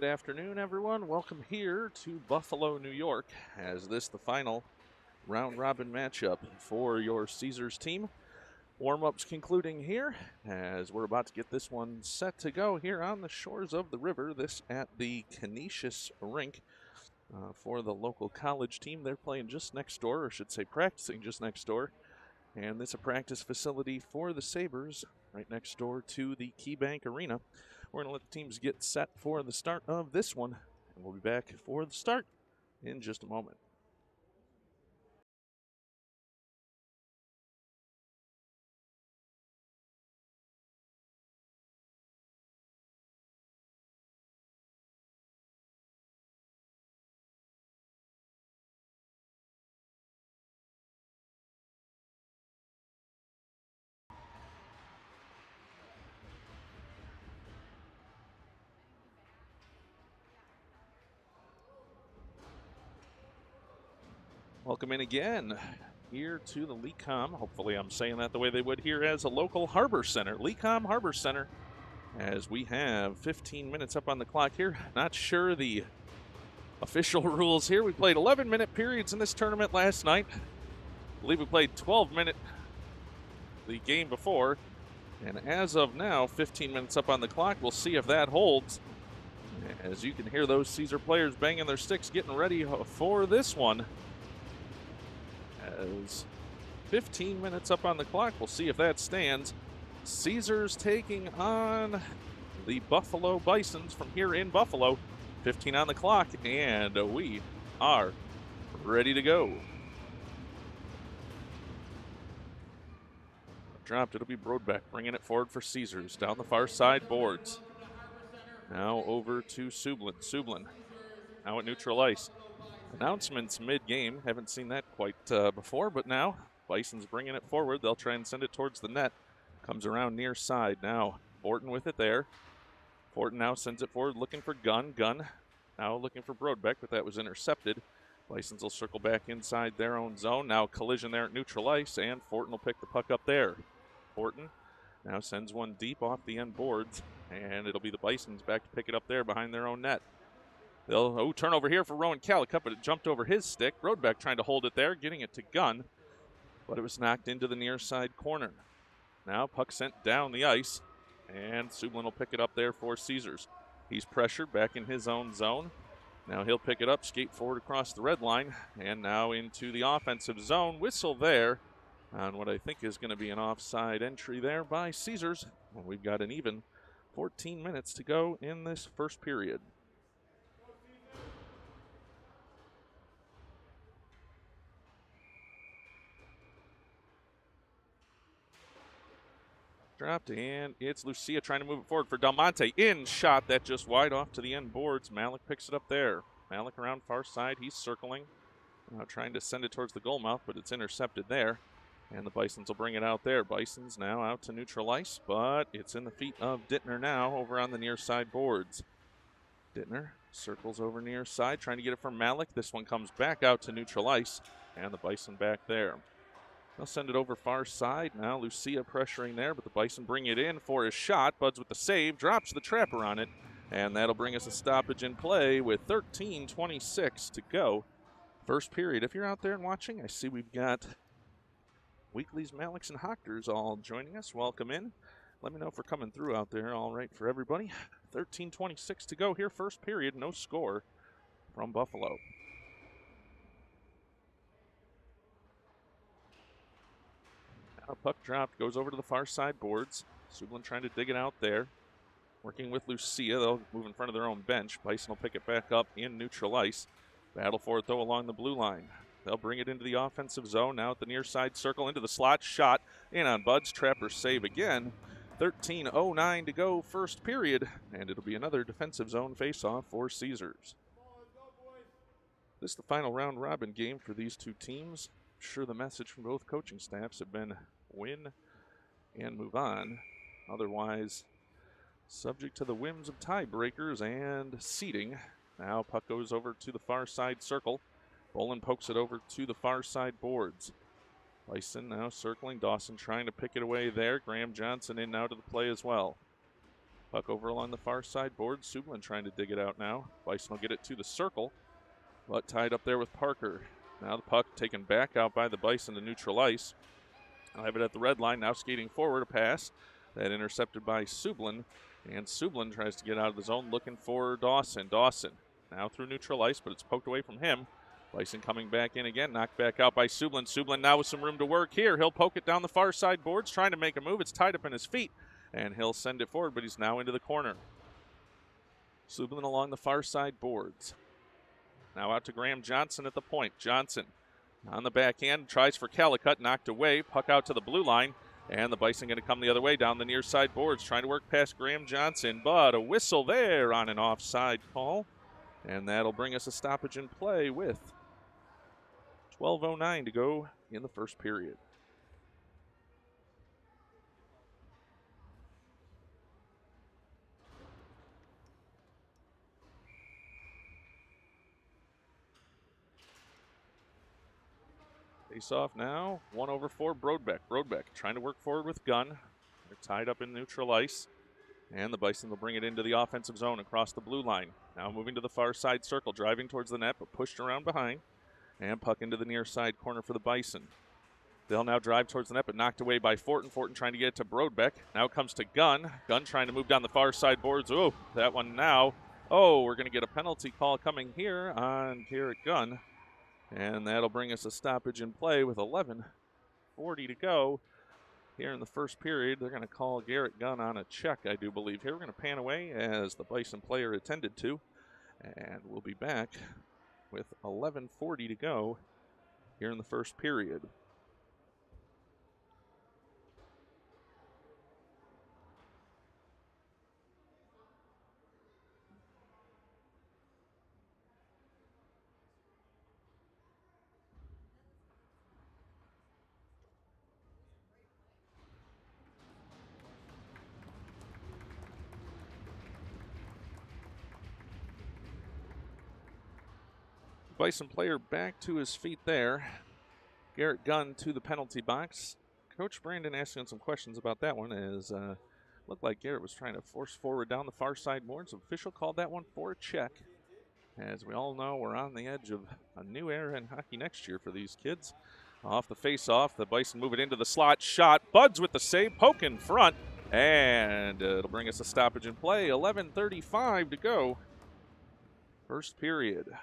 Good afternoon, everyone. Welcome here to Buffalo, New York, as this the final round-robin matchup for your Caesars team. Warm-ups concluding here as we're about to get this one set to go here on the shores of the river. This at the Canisius Rink for the local college team. They're playing just next door, or I should say practicing just next door. And this is a practice facility for the Sabres right next door to the KeyBank Arena. We're going to let the teams get set for the start of this one, and we'll be back for the start in just a moment. Welcome in again here to the Lecom. Hopefully I'm saying that the way they would here as a local harbor center. Lecom Harbor Center, as we have 15 minutes up on the clock here. Not sure the official rules here. We played 11-minute periods in this tournament last night. I believe we played 12-minute the game before. And as of now, 15 minutes up on the clock. We'll see if that holds. As you can hear those Caesar players banging their sticks, getting ready for this one. As 15 minutes up on the clock, we'll see if that stands. Caesars taking on the Buffalo Bisons from here in Buffalo. 15 on the clock, and we are ready to go. Dropped, it'll be Brodbeck bringing it forward for Caesars. Down the far side boards. Now over to Sublin. Sublin now at neutral ice. Announcements mid-game. Haven't seen that quite before, but now Bison's bringing it forward. They'll try and send it towards the net. Comes around near side now. Fortin with it there. Fortin now sends it forward looking for Gunn. Gunn now looking for Brodbeck, but that was intercepted. Bisons will circle back inside their own zone. Now collision there at neutral ice, and Fortin will pick the puck up there. Fortin now sends one deep off the end boards, and it'll be the Bisons back to pick it up there behind their own net. They'll turnover here for Rowan Calicut, but it jumped over his stick. Brodbeck trying to hold it there, getting it to Gunn, but it was knocked into the near side corner. Now puck sent down the ice, and Sublin will pick it up there for Caesars. He's pressured back in his own zone. Now he'll pick it up, skate forward across the red line, and now into the offensive zone. Whistle there on what I think is going to be an offside entry there by Caesars. And we've got an even 14 minutes to go in this first period. Dropped, and it's Lucia trying to move it forward for Del Monte. In shot, that just wide off to the end boards. Malik picks it up there. Malik around far side. He's circling, trying to send it towards the goal mouth, but it's intercepted there. And the Bisons will bring it out there. Bisons now out to neutral ice, but it's in the feet of Dittner now over on the near side boards. Dittner circles over near side, trying to get it from Malik. This one comes back out to neutral ice, and the Bison back there. They'll send it over far side. Now Lucia pressuring there, but the Bison bring it in for his shot. Buds with the save, drops the trapper on it, and that'll bring us a stoppage in play with 13:26 to go. First period. If you're out there and watching, I see we've got Weekly's, Malik's, and Hochters all joining us. Welcome in. Let me know if we're coming through out there. All right for everybody. 13:26 to go here. First period. No score from Buffalo. Now puck dropped, goes over to the far side boards. Sublin trying to dig it out there. Working with Lucia. They'll move in front of their own bench. Bison will pick it back up in neutral ice. Battle for it, though, along the blue line. They'll bring it into the offensive zone. Now at the near side circle, into the slot. Shot in on Bud's. Trapper save again. 13:09 to go first period. And it'll be another defensive zone face-off for Caesars. This is the final round-robin game for these two teams. I'm sure the message from both coaching staffs have been win and move on. Otherwise, subject to the whims of tiebreakers and seeding. Now puck goes over to the far side circle. Bolin pokes it over to the far side boards. Bison now circling. Dawson trying to pick it away there. Graham Johnson in now to the play as well. Puck over along the far side board. Sublin trying to dig it out now. Bison will get it to the circle, but tied up there with Parker. Now the puck taken back out by the Bison to neutral ice. I'll have it at the red line. Now skating forward, a pass that intercepted by Sublin. And Sublin tries to get out of the zone looking for Dawson. Dawson now through neutral ice, but it's poked away from him. Bison coming back in again, knocked back out by Sublin. Sublin now with some room to work here. He'll poke it down the far side boards, trying to make a move. It's tied up in his feet, and he'll send it forward, but he's now into the corner. Sublin along the far side boards. Now out to Graham Johnson at the point. Johnson on the backhand, tries for Calicut, knocked away. Puck out to the blue line, and the Bison going to come the other way down the near side boards, trying to work past Graham Johnson, but a whistle there on an offside call, and that'll bring us a stoppage in play with 12:09 to go in the first period. Face off now, 1/4, Brodbeck. Brodbeck trying to work forward with Gunn. They're tied up in neutral ice, and the Bison will bring it into the offensive zone across the blue line. Now moving to the far side circle, driving towards the net, but pushed around behind, and puck into the near side corner for the Bison. They'll now drive towards the net, but knocked away by Fortin. Fortin trying to get it to Brodbeck. Now it comes to Gunn. Gunn trying to move down the far side boards. Oh, that one now. Oh, we're going to get a penalty call coming here on Garrett Gunn. And that'll bring us a stoppage in play with 11:40 to go here in the first period. They're going to call Garrett Gunn on a check, I do believe. Here we're going to pan away as the Bison player attended to. And we'll be back with 11:40 to go here in the first period. Bison player back to his feet there. Garrett Gunn to the penalty box. Coach Brandon asking some questions about that one, as looked like Garrett was trying to force forward down the far side boards. Official called that one for a check. As we all know, we're on the edge of a new era in hockey next year for these kids. Off the face-off, the Bison move it into the slot. Shot, Buds with the save, poke in front, and it'll bring us a stoppage in play. 11:35 to go. First period.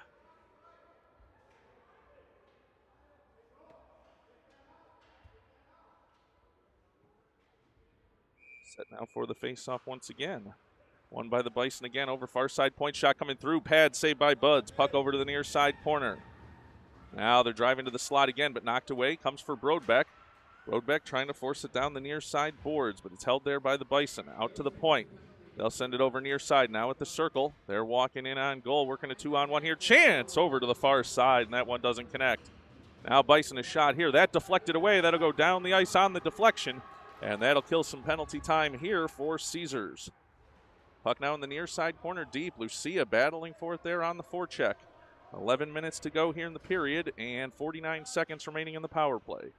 Set now for the face-off once again. Won by the Bison again over far side point. Shot coming through. Pad saved by Buds. Puck over to the near side corner. Now they're driving to the slot again, but knocked away. Comes for Brodbeck. Brodbeck trying to force it down the near side boards, but it's held there by the Bison. Out to the point. They'll send it over near side now at the circle. They're walking in on goal, working a 2-on-1 here. Chance over to the far side, and that one doesn't connect. Now Bison is shot here. That deflected away. That'll go down the ice on the deflection. And that'll kill some penalty time here for Caesars. Puck now in the near side corner deep. Lucia battling for it there on the forecheck. 11 minutes to go here in the period and 49 seconds remaining in the power play.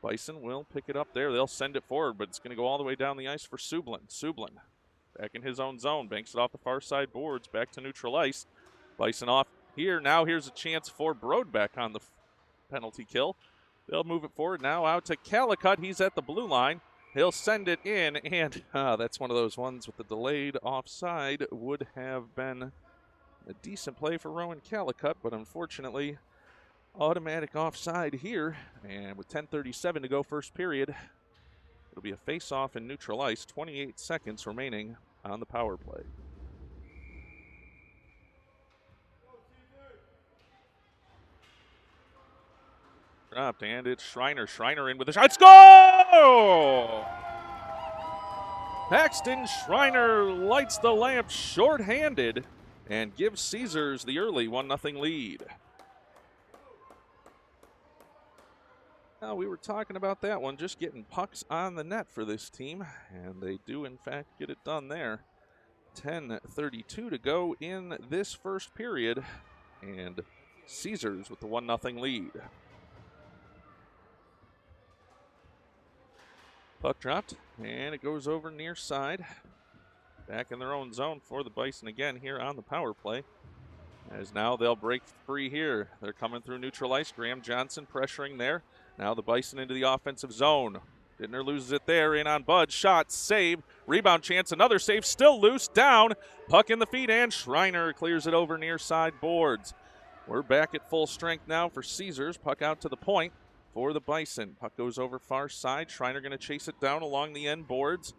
Bison will pick it up there. They'll send it forward, but it's going to go all the way down the ice for Sublin. Sublin back in his own zone. Banks it off the far side boards. Back to neutral ice. Bison off here. Now here's a chance for Brodbeck on the penalty kill. They'll move it forward now out to Calicut. He's at the blue line. He'll send it in, and that's one of those ones with the delayed offside. Would have been a decent play for Rowan Calicut, but unfortunately, automatic offside here. And with 10:37 to go first period, it'll be a face-off in neutral ice. 28 seconds remaining on the power play. Dropped, and it's Schreiner. Schreiner in with a shot. Score! Paxton Schreiner lights the lamp shorthanded and gives Caesars the early 1-0 lead. Now, we were talking about that one, just getting pucks on the net for this team, and they do, in fact, get it done there. 10:32 to go in this first period, and Caesars with the 1-0 lead. Puck dropped, and it goes over near side. Back in their own zone for the Bison again here on the power play. As now they'll break free here. They're coming through neutral ice. Graham Johnson pressuring there. Now the Bison into the offensive zone. Dittner loses it there. In on Bud. Shot. Save. Rebound chance. Another save. Still loose. Down. Puck in the feet. And Schreiner clears it over near side boards. We're back at full strength now for Caesars. Puck out to the point for the Bison. Puck goes over far side. Schreiner going to chase it down along the end boards.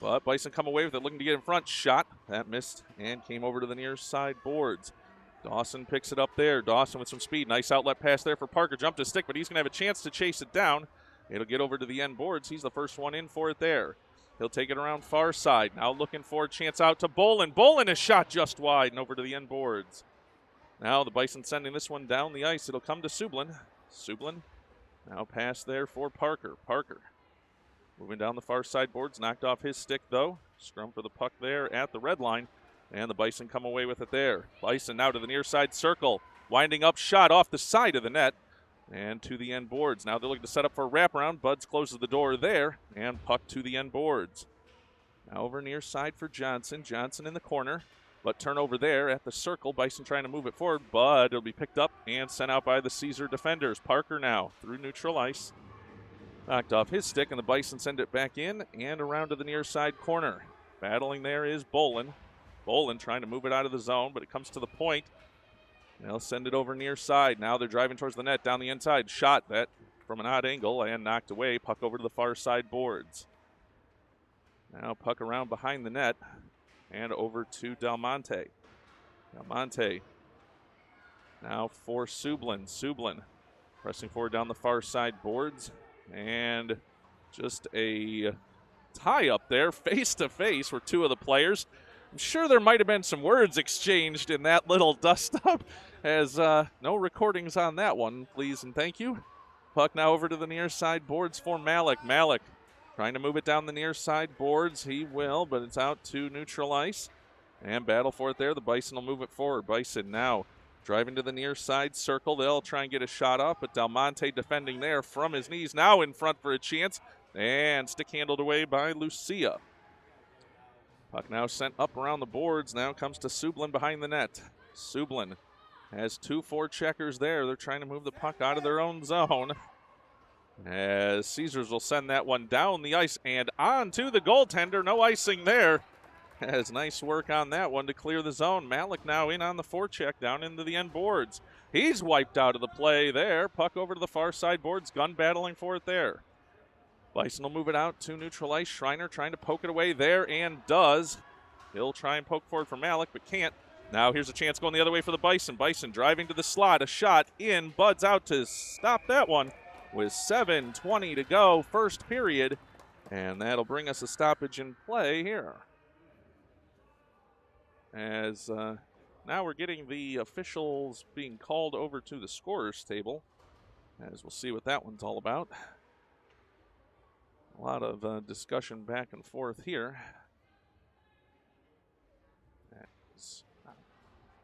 But Bison come away with it, looking to get in front. Shot. That missed and came over to the near side boards. Dawson picks it up there. Dawson with some speed. Nice outlet pass there for Parker. Jumped his stick, but he's going to have a chance to chase it down. It'll get over to the end boards. He's the first one in for it there. He'll take it around far side. Now looking for a chance out to Bolin. Bolin is shot just wide and over to the end boards. Now the Bison sending this one down the ice. It'll come to Sublin. Sublin now pass there for Parker. Parker moving down the far side boards. Knocked off his stick, though. Scrum for the puck there at the red line. And the Bison come away with it there. Bison now to the near side circle. Winding up shot off the side of the net. And to the end boards. Now they're looking to set up for a wraparound. Buds closes the door there. And puck to the end boards. Now over near side for Johnson. Johnson in the corner. But turnover there at the circle. Bison trying to move it forward. But it'll be picked up and sent out by the Caesar defenders. Parker now through neutral ice. Knocked off his stick, and the Bison send it back in and around to the near side corner. Battling there is Bolin. Bolin trying to move it out of the zone, but it comes to the point. They'll send it over near side. Now they're driving towards the net down the inside. Shot that from an odd angle and knocked away. Puck over to the far side boards. Now puck around behind the net and over to Del Monte. Del Monte now for Sublin. Sublin pressing forward down the far side boards. And just a tie up there, face to face, were two of the players. I'm sure there might have been some words exchanged in that little dust up, as no recordings on that one, please and thank you. Puck now over to the near side boards for Malik. Malik trying to move it down the near side boards. He will, but it's out to neutral ice. And battle for it there. The Bison will move it forward. Bison now driving to the near side circle. They'll try and get a shot off, but Del Monte defending there from his knees. Now in front for a chance. And stick handled away by Lucia. Puck now sent up around the boards. Now comes to Sublin behind the net. Sublin has 2 forecheckers there. They're trying to move the puck out of their own zone. As Caesars will send that one down the ice and on to the goaltender. No icing there. Has nice work on that one to clear the zone. Malik now in on the forecheck down into the end boards. He's wiped out of the play there. Puck over to the far side boards. Gun battling for it there. Bison will move it out to neutral ice. Schreiner trying to poke it away there and does. He'll try and poke forward for Malik but can't. Now here's a chance going the other way for the Bison. Bison driving to the slot. A shot in. Bud's out to stop that one with 7:20 to go. First period. And that'll bring us a stoppage in play here. As now we're getting the officials being called over to the scorer's table, as we'll see what that one's all about. A lot of discussion back and forth here.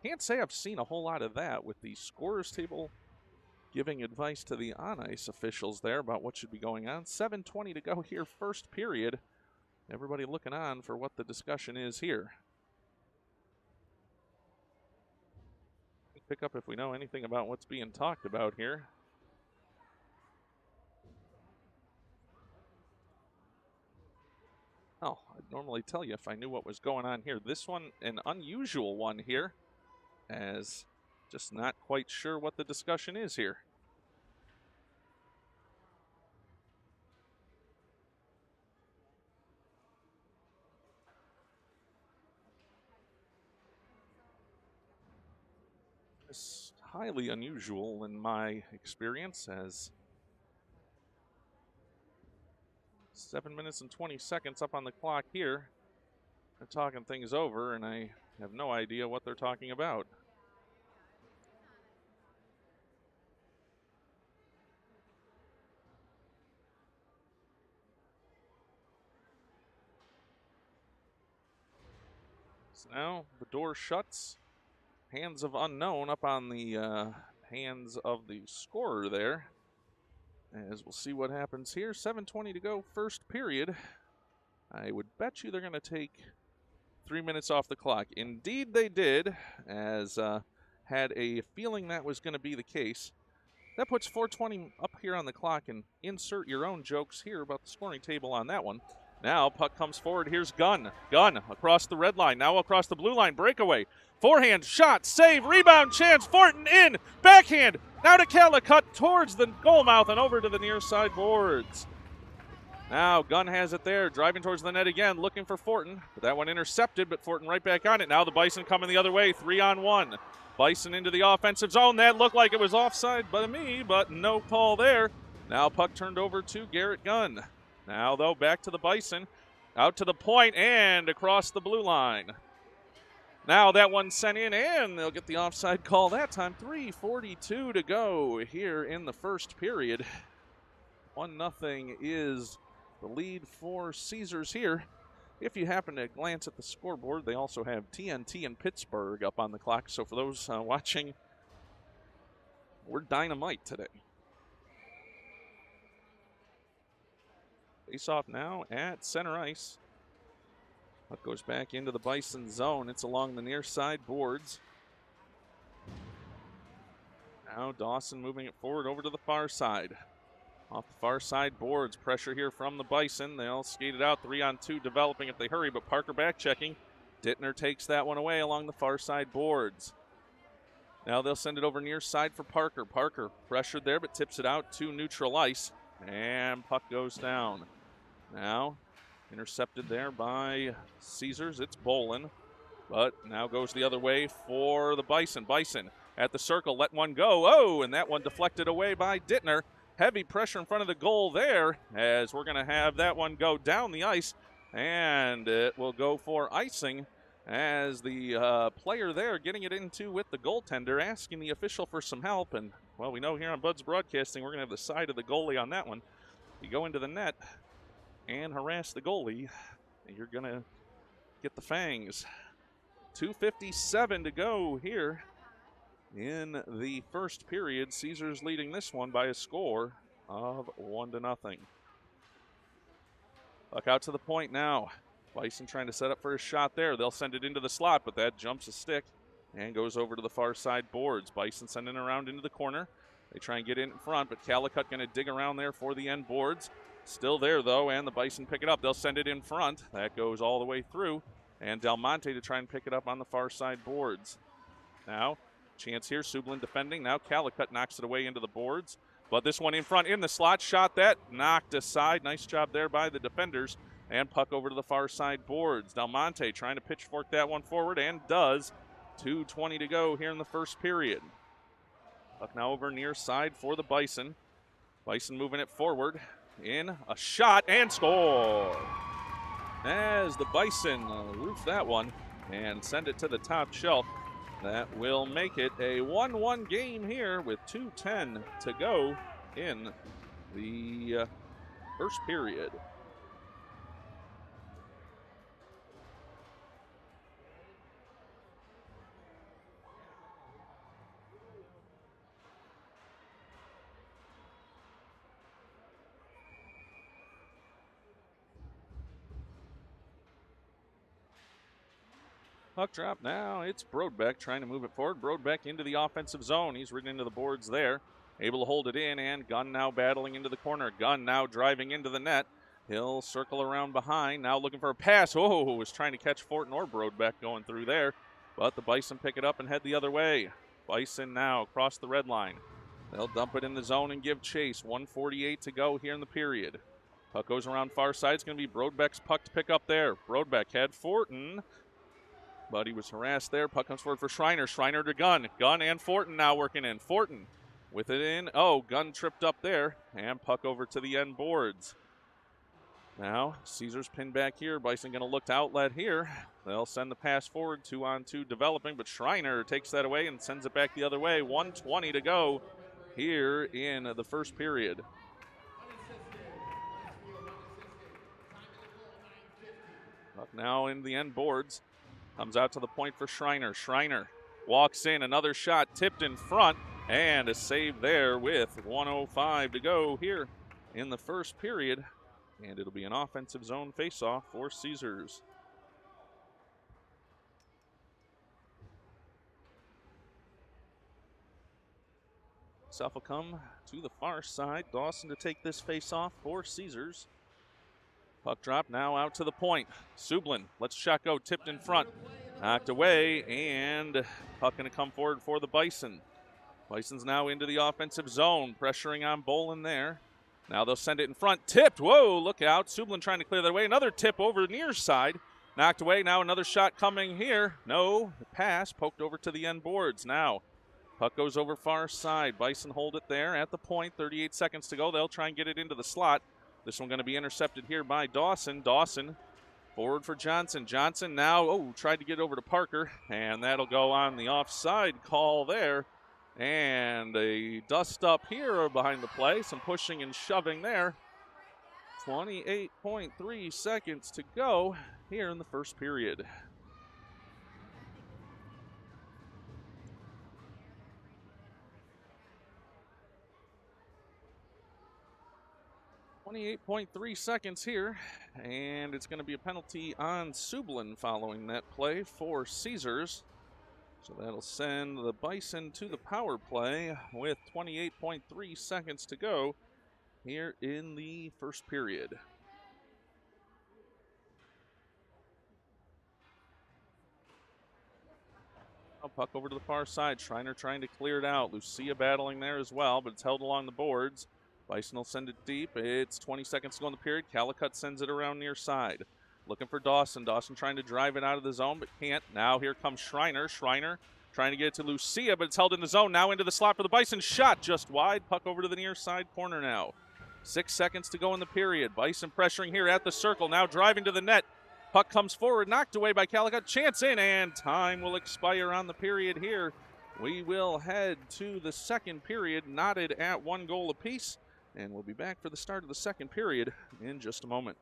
Can't say I've seen a whole lot of that with the scorer's table giving advice to the on-ice officials there about what should be going on. 7:20 to go here, first period. Everybody looking on for what the discussion is here. Pick up if we know anything about what's being talked about here. Oh, I'd normally tell you if I knew what was going on here. This one, an unusual one here, as just not quite sure what the discussion is here. It's highly unusual in my experience, as 7 minutes and 20 seconds up on the clock here. They're talking things over, and I have no idea what they're talking about. So now the door shuts. Hands of unknown up on the hands of the scorer there. As we'll see what happens here. 7:20 to go, first period. I would bet you they're going to take 3 minutes off the clock. Indeed they did, as had a feeling that was going to be the case. That puts 4:20 up here on the clock, and insert your own jokes here about the scoring table on that one. Now puck comes forward. Here's Gunn. Gunn across the red line. Now across the blue line. Breakaway. Forehand. Shot. Save. Rebound. Chance. Fortin in. Backhand. Now to Calicut towards the goal mouth and over to the near side boards. Now Gunn has it there. Driving towards the net again. Looking for Fortin. But that one intercepted. But Fortin right back on it. Now the Bison coming the other way. 3-on-1. Bison into the offensive zone. That looked like it was offside by me, but no call there. Now puck turned over to Garrett Gunn. Now, though, back to the Bison. Out to the point and across the blue line. Now that one sent in, and they'll get the offside call that time. 3:42 to go here in the first period. 1-0 is the lead for Caesars here. If you happen to glance at the scoreboard, they also have TNT and Pittsburgh up on the clock. So for those watching, we're dynamite today. Face off now at center ice. Puck goes back into the Bison zone. It's along the near side boards. Now Dawson moving it forward over to the far side. Off the far side boards. Pressure here from the Bison. They'll skate it out. 3-on-2 developing if they hurry, but Parker back checking. Dittner takes that one away along the far side boards. Now they'll send it over near side for Parker. Parker pressured there, but tips it out to neutral ice. And puck goes down. Now intercepted there by Caesars. It's Bolin, but now goes the other way for the Bison. Bison at the circle, let one go. Oh, and that one deflected away by Dittner. Heavy pressure in front of the goal there, as we're going to have that one go down the ice, and it will go for icing as the player there getting it into with the goaltender, asking the official for some help. And, well, we know here on Bud's Broadcasting we're going to have the side of the goalie on that one. You go into the net and harass the goalie, you're going to get the fangs. 2:57 to go here in the first period. Caesars leading this one by a score of 1-0. Puck out to the point now. Bison trying to set up for a shot there. They'll send it into the slot, but that jumps a stick and goes over to the far side boards. Bison sending it around into the corner. They try and get in front, but Calicut going to dig around there for the end boards. Still there, though, and the Bison pick it up. They'll send it in front. That goes all the way through. And Del Monte to try and pick it up on the far side boards. Now, chance here. Sublin defending. Now Calicut knocks it away into the boards. But this one in front in the slot. Shot that. Knocked aside. Nice job there by the defenders. And puck over to the far side boards. Del Monte trying to pitchfork that one forward, and does. 2:20 to go here in the first period. Puck now over near side for the Bison. Bison moving it forward. In a shot and score. As the Bison roof that one and send it to the top shelf. That will make it a 1-1 game here with 2:10 to go in the first period. Puck drop now. It's Brodbeck trying to move it forward. Brodbeck into the offensive zone. He's ridden into the boards there. Able to hold it in, and Gunn now battling into the corner. Gunn now driving into the net. He'll circle around behind. Now looking for a pass. Oh, was trying to catch Fortin or Brodbeck going through there. But the Bison pick it up and head the other way. Bison now across the red line. They'll dump it in the zone and give chase. 1:48 to go here in the period. Puck goes around far side. It's going to be Brodbeck's puck to pick up there. Brodbeck had Fortin, but he was harassed there. Puck comes forward for Schreiner. Schreiner to Gunn. Gunn and Fortin now working in. Fortin with it in. Oh, Gunn tripped up there. And puck over to the end boards. Now, Caesars pinned back here. Bison going to look to outlet here. They'll send the pass forward. 2-on-2 developing, but Schreiner takes that away and sends it back the other way. 1:20 to go here in the first period. Puck now in the end boards. Comes out to the point for Schreiner. Schreiner walks in. Another shot tipped in front. And a save there with 1:05 to go here in the first period. And it'll be an offensive zone faceoff for Caesars. Faceoff will come to the far side. Dawson to take this face-off for Caesars. Puck drop now out to the point. Sublin lets shot go, tipped in front. Knocked away, and puck going to come forward for the Bison. Bison's now into the offensive zone, pressuring on Bolin there. Now they'll send it in front. Tipped. Whoa, look out. Sublin trying to clear that away. Another tip over near side. Knocked away. Now another shot coming here. No, the pass poked over to the end boards. Now puck goes over far side. Bison hold it there at the point. 38 seconds to go. They'll try and get it into the slot. This one going to be intercepted here by Dawson. Dawson forward for Johnson. Johnson now, tried to get over to Parker, and that'll go on the offside call there. And a dust up here behind the play. Some pushing and shoving there. 28.3 seconds to go here in the first period. .3 seconds here, and it's going to be a penalty on Sublin following that play for Caesars. So that'll send the Bison to the power play with 28.3 seconds to go here in the first period. Puck over to the far side. Schreiner trying to clear it out. Lucia battling there as well, but it's held along the boards. Bison will send it deep. It's 20 seconds to go in the period. Calicut sends it around near side. Looking for Dawson. Dawson trying to drive it out of the zone, but can't. Now here comes Schreiner. Schreiner trying to get it to Lucia, but it's held in the zone. Now into the slot for the Bison. Shot just wide. Puck over to the near side corner now. 6 seconds to go in the period. Bison pressuring here at the circle. Now driving to the net. Puck comes forward. Knocked away by Calicut. Chance in, and time will expire on the period here. We will head to the second period, knotted at 1 goal apiece. And we'll be back for the start of the second period in just a moment.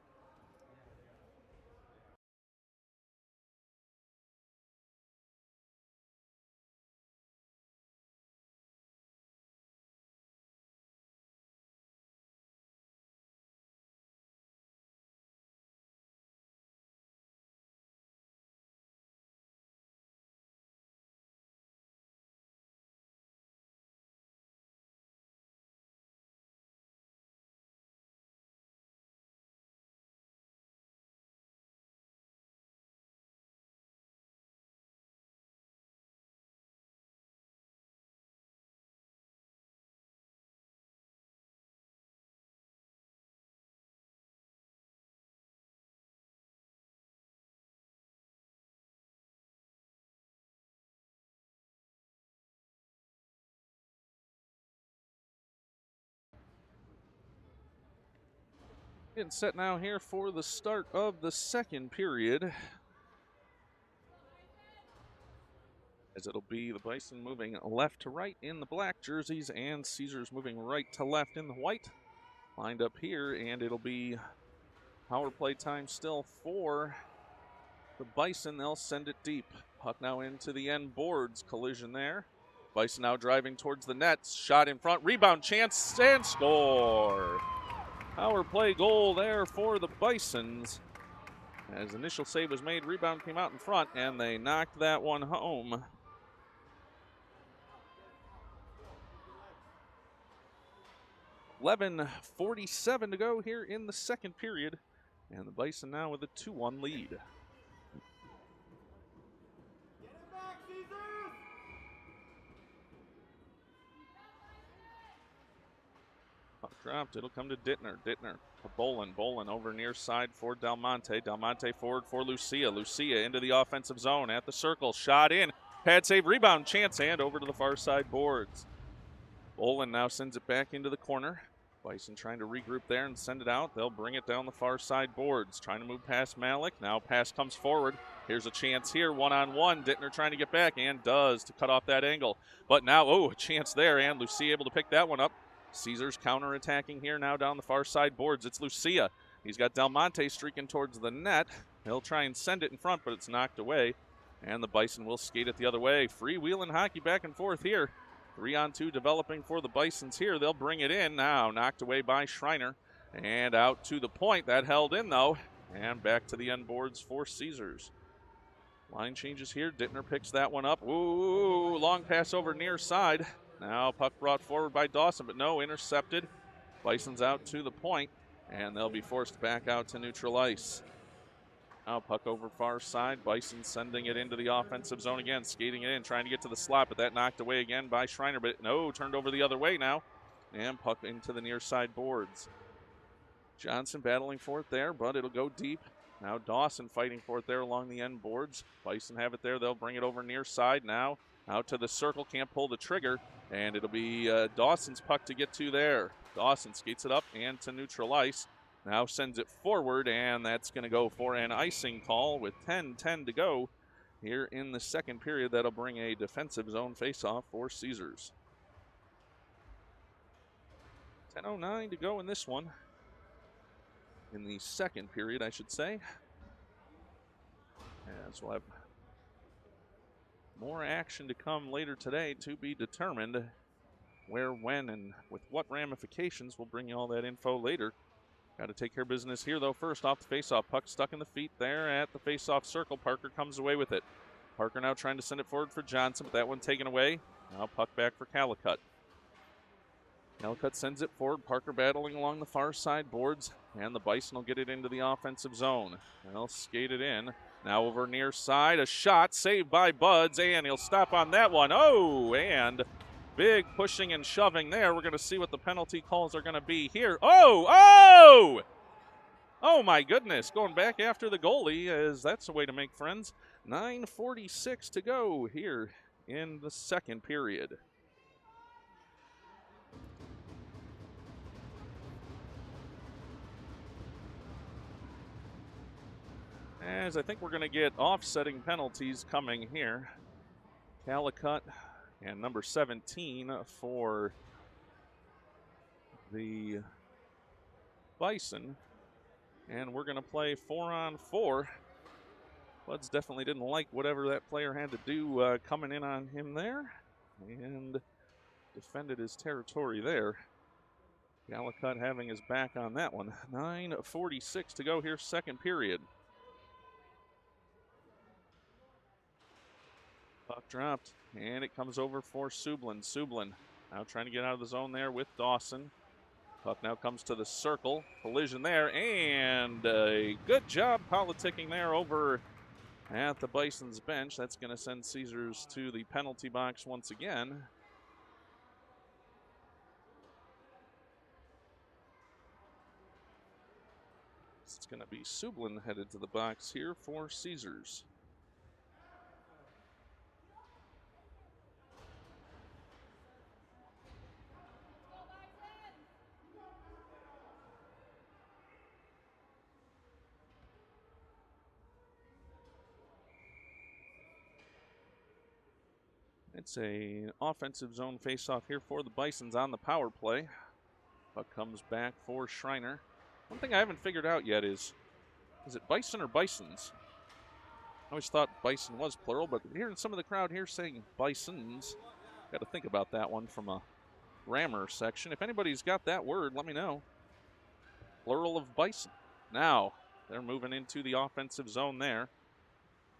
Getting set now here for the start of the second period. As it'll be the Bison moving left to right in the black jerseys and Caesars moving right to left in the white. Lined up here, and it'll be power play time still for the Bison. They'll send it deep. Puck now into the end boards. Collision there. Bison now driving towards the net. Shot in front. Rebound chance and score. Power play goal there for the Bisons. As initial save was made, rebound came out in front, and they knocked that one home. .47 to go here in the second period, and the Bison now with a 2-1 lead. Dropped. It'll come to Dittner. Dittner to Bolin. Bolin over near side for Del Monte. Del Monte forward for Lucia. Lucia into the offensive zone at the circle. Shot in. Pad save, rebound, chance, and over to the far side boards. Bolin now sends it back into the corner. Bison trying to regroup there and send it out. They'll bring it down the far side boards. Trying to move past Malik. Now pass comes forward. Here's a chance here. One-on-one. Dittner trying to get back and does to cut off that angle. But now, a chance there, and Lucia able to pick that one up. Caesars counterattacking here now down the far side boards. It's Lucia. He's got Del Monte streaking towards the net. He'll try and send it in front, but it's knocked away. And the Bison will skate it the other way. Freewheeling hockey back and forth here. 3-on-2 developing for the Bisons here. They'll bring it in now. Knocked away by Schreiner. And out to the point. That held in, though. And back to the end boards for Caesars. Line changes here. Dittner picks that one up. Ooh, long pass over near side. Now puck brought forward by Dawson, but no, intercepted. Bison's out to the point, and they'll be forced back out to neutral ice. Now puck over far side. Bison sending it into the offensive zone again, skating it in, trying to get to the slot, but that knocked away again by Schreiner, but no, turned over the other way now. And puck into the near side boards. Johnson battling for it there, but it'll go deep. Now Dawson fighting for it there along the end boards. Bison have it there. They'll bring it over near side now. Out to the circle, can't pull the trigger, and it'll be Dawson's puck to get to there. Dawson skates it up and to neutral ice. Now sends it forward, and that's going to go for an icing call with 10:10 to go here in the second period. That'll bring a defensive zone faceoff for Caesars. 10:09 to go in this one. In the second period, I should say. As we'll have more action to come later today to be determined. Where, when, and with what ramifications. We'll bring you all that info later. Got to take care of business here, though. First off the faceoff. Puck stuck in the feet there at the faceoff circle. Parker comes away with it. Parker now trying to send it forward for Johnson, but that one taken away. Now puck back for Calicut. Calicut sends it forward. Parker battling along the far side boards, and the Bison will get it into the offensive zone. They'll skate it in. Now over near side. A shot saved by Buds, and he'll stop on that one. Oh, and big pushing and shoving there. We're going to see what the penalty calls are going to be here. Oh, my goodness. Going back after the goalie, as that's a way to make friends. 9:46 to go here in the second period. As I think we're going to get offsetting penalties coming here. Calicut and number 17 for the Bison. And we're going to play 4-on-4. Buds definitely didn't like whatever that player had to do coming in on him there. And defended his territory there. Calicut having his back on that one. 9:46 to go here, second period. Puck dropped, and it comes over for Sublin. Sublin now trying to get out of the zone there with Dawson. Puck now comes to the circle. Collision there, and a good job politicking there over at the Bison's bench. That's going to send Caesars to the penalty box once again. It's going to be Sublin headed to the box here for Caesars. It's an offensive zone faceoff here for the Bisons on the power play. Puck comes back for Schreiner. One thing I haven't figured out yet is it Bison or Bisons? I always thought Bison was plural, but hearing some of the crowd here saying Bisons, got to think about that one from a grammar section. If anybody's got that word, let me know. Plural of Bison. Now, they're moving into the offensive zone there.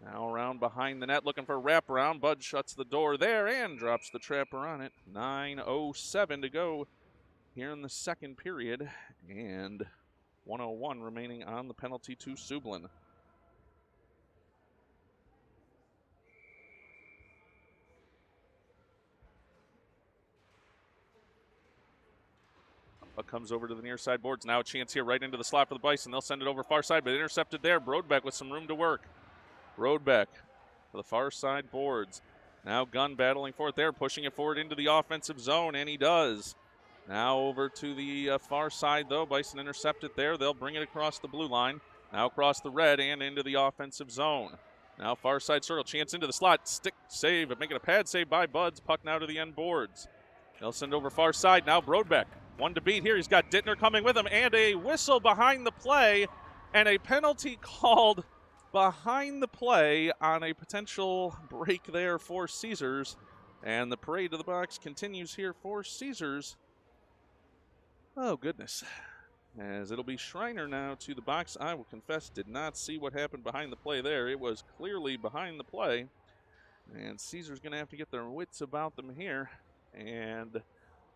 Now around behind the net, looking for a wraparound. Bud shuts the door there and drops the trapper on it. 9:07 to go here in the second period, and 1:01 remaining on the penalty to Sublin. Puck comes over to the near side boards. Now a chance here right into the slot for the Bison. They'll send it over far side, but intercepted there. Brodbeck with some room to work. Brodbeck to the far side boards. Now Gunn battling for it there, pushing it forward into the offensive zone, and he does. Now over to the far side, though. Bison intercepted there. They'll bring it across the blue line. Now across the red and into the offensive zone. Now far side circle, chance into the slot. Stick save, but making a pad save by Buds. Puck now to the end boards. They'll send over far side. Now Brodbeck. One to beat here. He's got Dittner coming with him, and a whistle behind the play, and a penalty called behind the play on a potential break there for Caesars. And the parade to the box continues here for Caesars. Oh, goodness. As it'll be Schreiner now to the box. I will confess, did not see what happened behind the play there. It was clearly behind the play. And Caesars going to have to get their wits about them here. and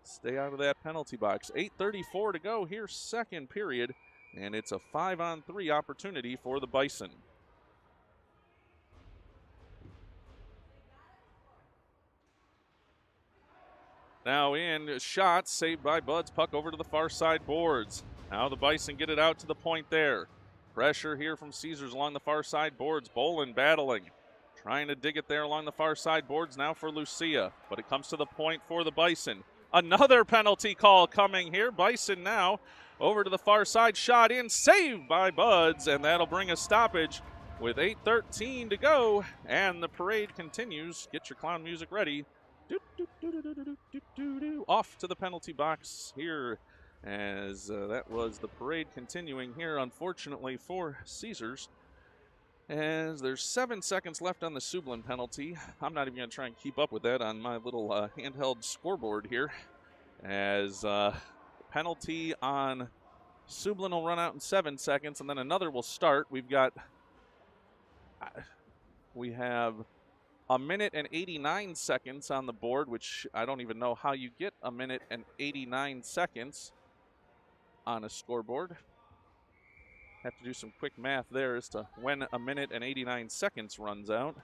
stay out of that penalty box. 8:34 to go here, second period, and it's a 5-on-3 opportunity for the Bison. Now in, shots saved by Buds, puck over to the far side boards. Now the Bison get it out to the point there. Pressure here from Caesars along the far side boards. Bolin battling, trying to dig it there along the far side boards now for Lucia, but it comes to the point for the Bison. Another penalty call coming here. Bison now over to the far side, shot in, saved by Buds, and that'll bring a stoppage with 8:13 to go, and the parade continues. Get your clown music ready. Off to the penalty box here, as that was the parade continuing here, unfortunately for Caesars, as there's 7 seconds left on the Sublin penalty. I'm not even going to try and keep up with that on my little handheld scoreboard here, as penalty on Sublin will run out in 7 seconds, and then another will start. We have a minute and 89 seconds on the board, which I don't even know how you get a minute and 89 seconds on a scoreboard. Have to do some quick math there as to when a minute and 89 seconds runs out.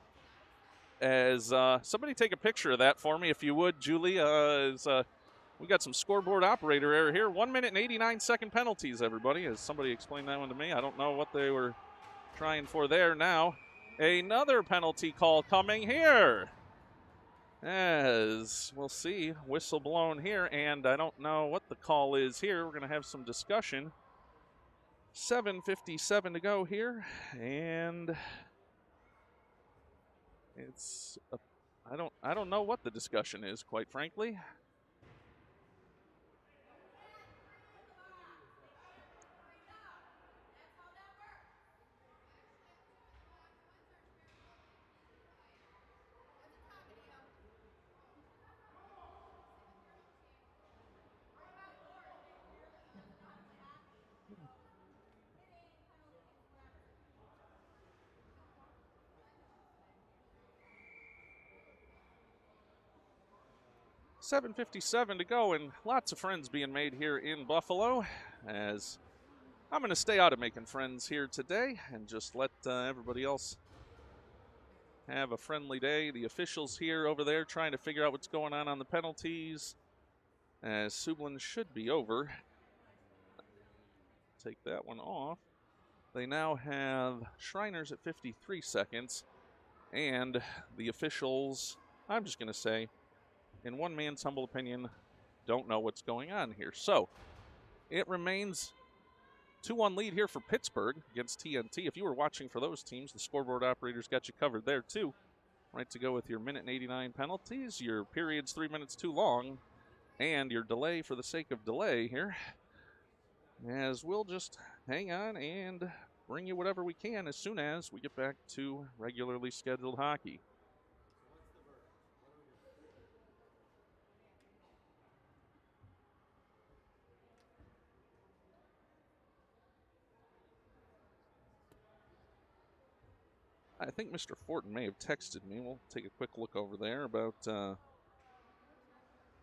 As somebody take a picture of that for me, if you would, Julie. We got some scoreboard operator error here. 1 minute and 89 second penalties, everybody. As somebody explained that one to me, I don't know what they were trying for there. Now another penalty call coming here, as we'll see, whistle blown here, and I don't know what the call is here. We're going to have some discussion. 7:57 to go here, and it's I don't know what the discussion is, quite frankly. $7:57 to go, and lots of friends being made here in Buffalo, as I'm going to stay out of making friends here today and just let everybody else have a friendly day. The officials here over there trying to figure out what's going on the penalties, as Sublin should be over. Take that one off. They now have Shriners at 53 seconds, and the officials, I'm just going to say, in one man's humble opinion, don't know what's going on here. So it remains 2-1 lead here for Pittsburgh against TNT. If you were watching for those teams, the scoreboard operators got you covered there too. Right to go with your minute and 89 penalties, your periods 3 minutes too long, and your delay for the sake of delay here. As we'll just hang on and bring you whatever we can as soon as we get back to regularly scheduled hockey. I think Mr. Fortin may have texted me. We'll take a quick look over there about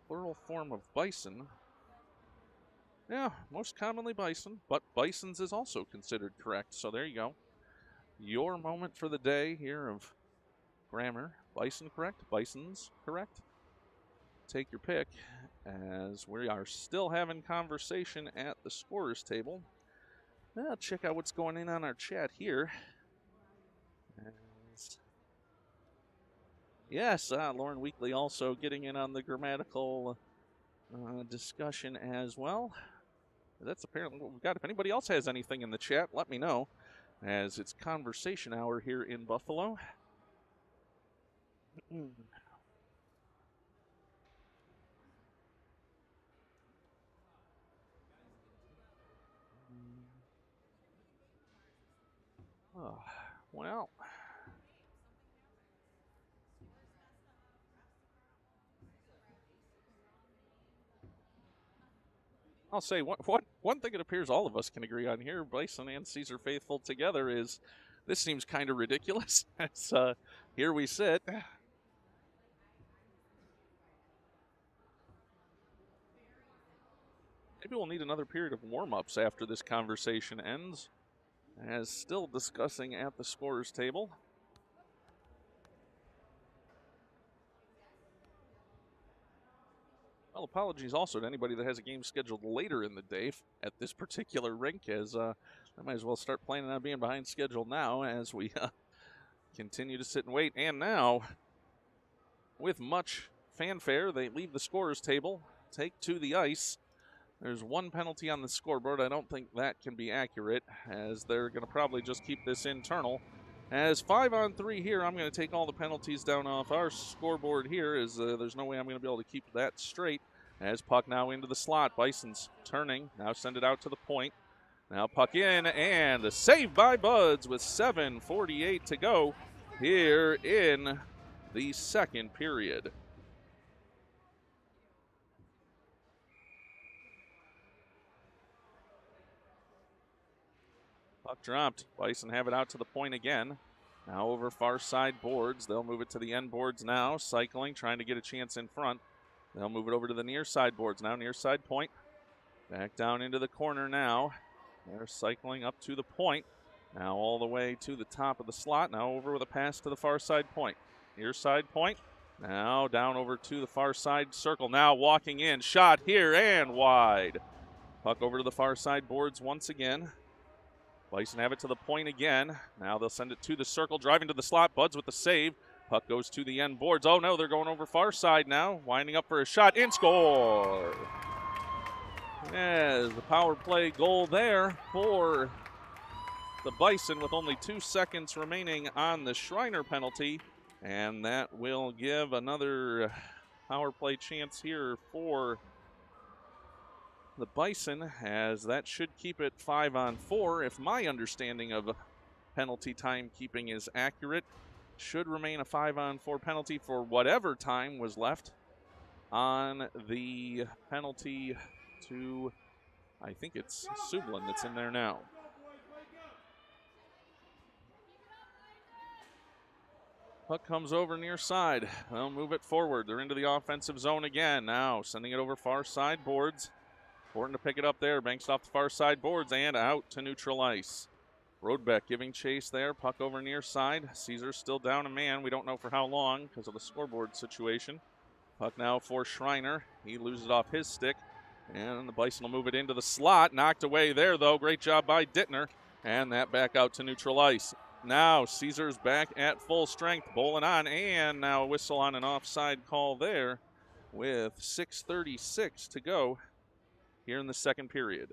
plural form of bison. Yeah, most commonly bison, but bisons is also considered correct. So there you go. Your moment for the day here of grammar. Bison correct, bisons correct. Take your pick, as we are still having conversation at the scorer's table. I'll check out what's going on our chat here. Yes, Lauren Weekly also getting in on the grammatical discussion as well. That's apparently what we've got. If anybody else has anything in the chat, let me know, as it's conversation hour here in Buffalo. Oh, well. I'll say one thing it appears all of us can agree on here, Bison and Caesar faithful together, is this seems kind of ridiculous. As here we sit. Maybe we'll need another period of warm-ups after this conversation ends, as still discussing at the scorer's table. Well, apologies also to anybody that has a game scheduled later in the day at this particular rink, as I might as well start planning on being behind schedule now as we continue to sit and wait. And now, with much fanfare, they leave the scorer's table, take to the ice. There's one penalty on the scoreboard. I don't think that can be accurate, as they're going to probably just keep this internal. As 5-on-3 here, I'm going to take all the penalties down off our scoreboard here, as there's no way I'm going to be able to keep that straight. As puck now into the slot, Bisons turning, now send it out to the point. Now puck in, and a save by Buds with 7:48 to go here in the second period. Puck dropped. Bison have it out to the point again. Now over far side boards. They'll move it to the end boards now. Cycling, trying to get a chance in front. They'll move it over to the near side boards now. Near side point. Back down into the corner now. They're cycling up to the point. Now all the way to the top of the slot. Now over with a pass to the far side point. Near side point. Now down over to the far side circle. Now walking in. Shot here and wide. Puck over to the far side boards once again. Bison have it to the point again. Now they'll send it to the circle, driving to the slot. Buds with the save. Puck goes to the end boards. Oh no, they're going over far side now. Winding up for a shot. In score! Yes, the power play goal there for the Bison with only 2 seconds remaining on the Schreiner penalty. And that will give another power play chance here for the Bison, as that should keep it 5-on-4. If my understanding of penalty time keeping is accurate, should remain a 5-on-4 penalty for whatever time was left on the penalty to, I think it's Sublin that's in there now. Puck comes over near side. They'll move it forward. They're into the offensive zone again. Now sending it over far side boards. Important to pick it up there. Banks off the far side boards and out to neutral ice. Roadbeck giving chase there. Puck over near side. Caesar's still down a man. We don't know for how long because of the scoreboard situation. Puck now for Schreiner. He loses it off his stick. And the Bison will move it into the slot. Knocked away there, though. Great job by Dittner. And that back out to neutral ice. Now Caesar's back at full strength. Bowling on. And now a whistle on an offside call there with 6:36 to go here in the second period.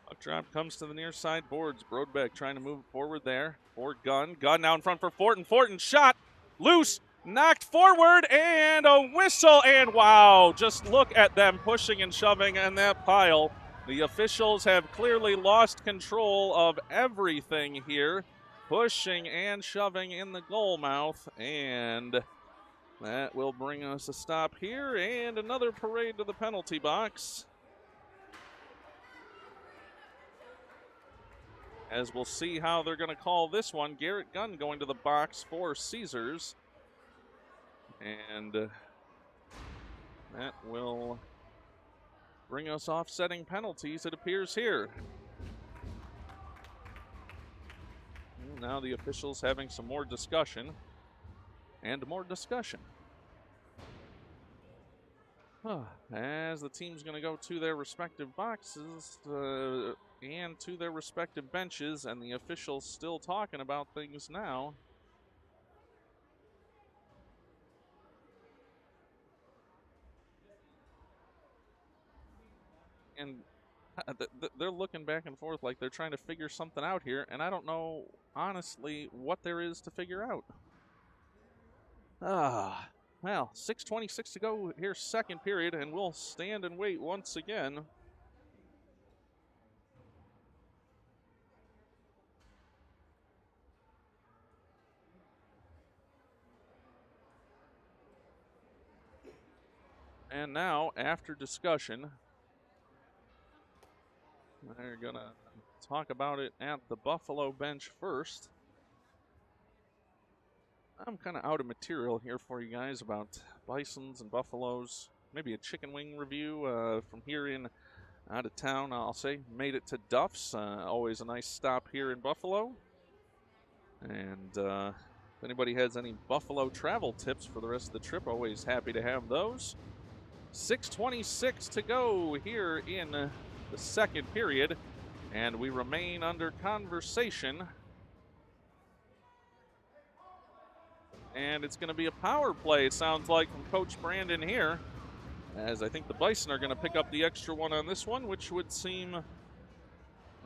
Puck drop comes to the near side boards. Brodbeck trying to move forward there. For Gunn. Gunn now in front for Fortin. Fortin shot. Loose. Knocked forward and a whistle. And wow, just look at them pushing and shoving in that pile. The officials have clearly lost control of everything here. Pushing and shoving in the goal mouth. And that will bring us a stop here and another parade to the penalty box. As we'll see how they're going to call this one. Garrett Gunn going to the box for Caesars. And that will bring us offsetting penalties, it appears here. And now the officials having some more discussion. And more discussion. As the team's going to go to their respective boxes and to their respective benches, and the officials still talking about things now. And they're looking back and forth like they're trying to figure something out here, and I don't know, honestly, what there is to figure out. Well, 6:26 to go here, second period, and we'll stand and wait once again. And now, after discussion, they're going to talk about it at the Buffalo bench first. I'm kind of out of material here for you guys about Bisons and Buffaloes. Maybe a chicken wing review from here in out of town, I'll say. Made it to Duff's. Always a nice stop here in Buffalo. And if anybody has any Buffalo travel tips for the rest of the trip, always happy to have those. 6:26 to go here in the second period, and we remain under conversation. And it's going to be a power play, it sounds like, from Coach Brandon here, as I think the Bison are going to pick up the extra one on this one, which would seem,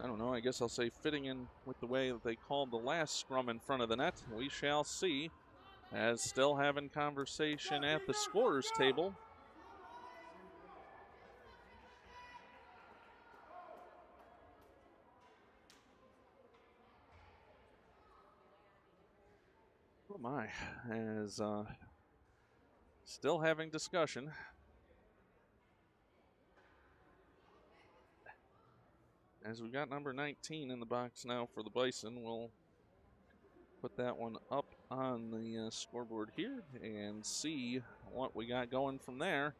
I don't know, I guess I'll say fitting in with the way that they called the last scrum in front of the net. We shall see, as still having conversation at the scorer's table. Oh my, as still having discussion. As we got number 19 in the box now for the Bison, we'll put that one up on the scoreboard here and see what we got going from there.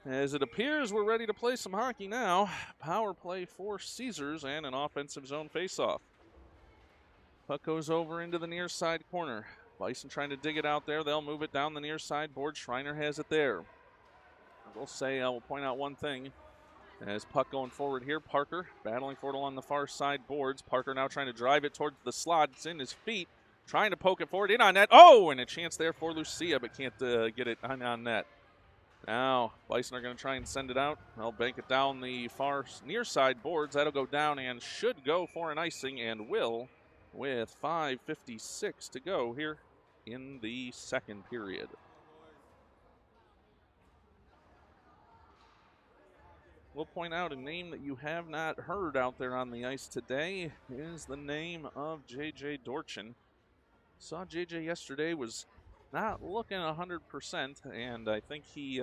As it appears we're ready to play some hockey now. Power play for Caesars and an offensive zone faceoff. Puck goes over into the near side corner. Bison trying to dig it out there. They'll move it down the near side board. Schreiner has it there. I will say, I will point out one thing. As puck going forward here, Parker battling for it along the far side boards. Parker now trying to drive it towards the slot. It's in his feet. Trying to poke it forward, in on net. Oh, and a chance there for Lucia, but can't get it on net. Now, Bison are going to try and send it out. They'll bank it down the far near side boards. That'll go down and should go for an icing, and will, with 5:56 to go here in the second period. We'll point out a name that you have not heard out there on the ice today is the name of J.J. Dorchin. Saw J.J. yesterday, was not looking 100%, and I think he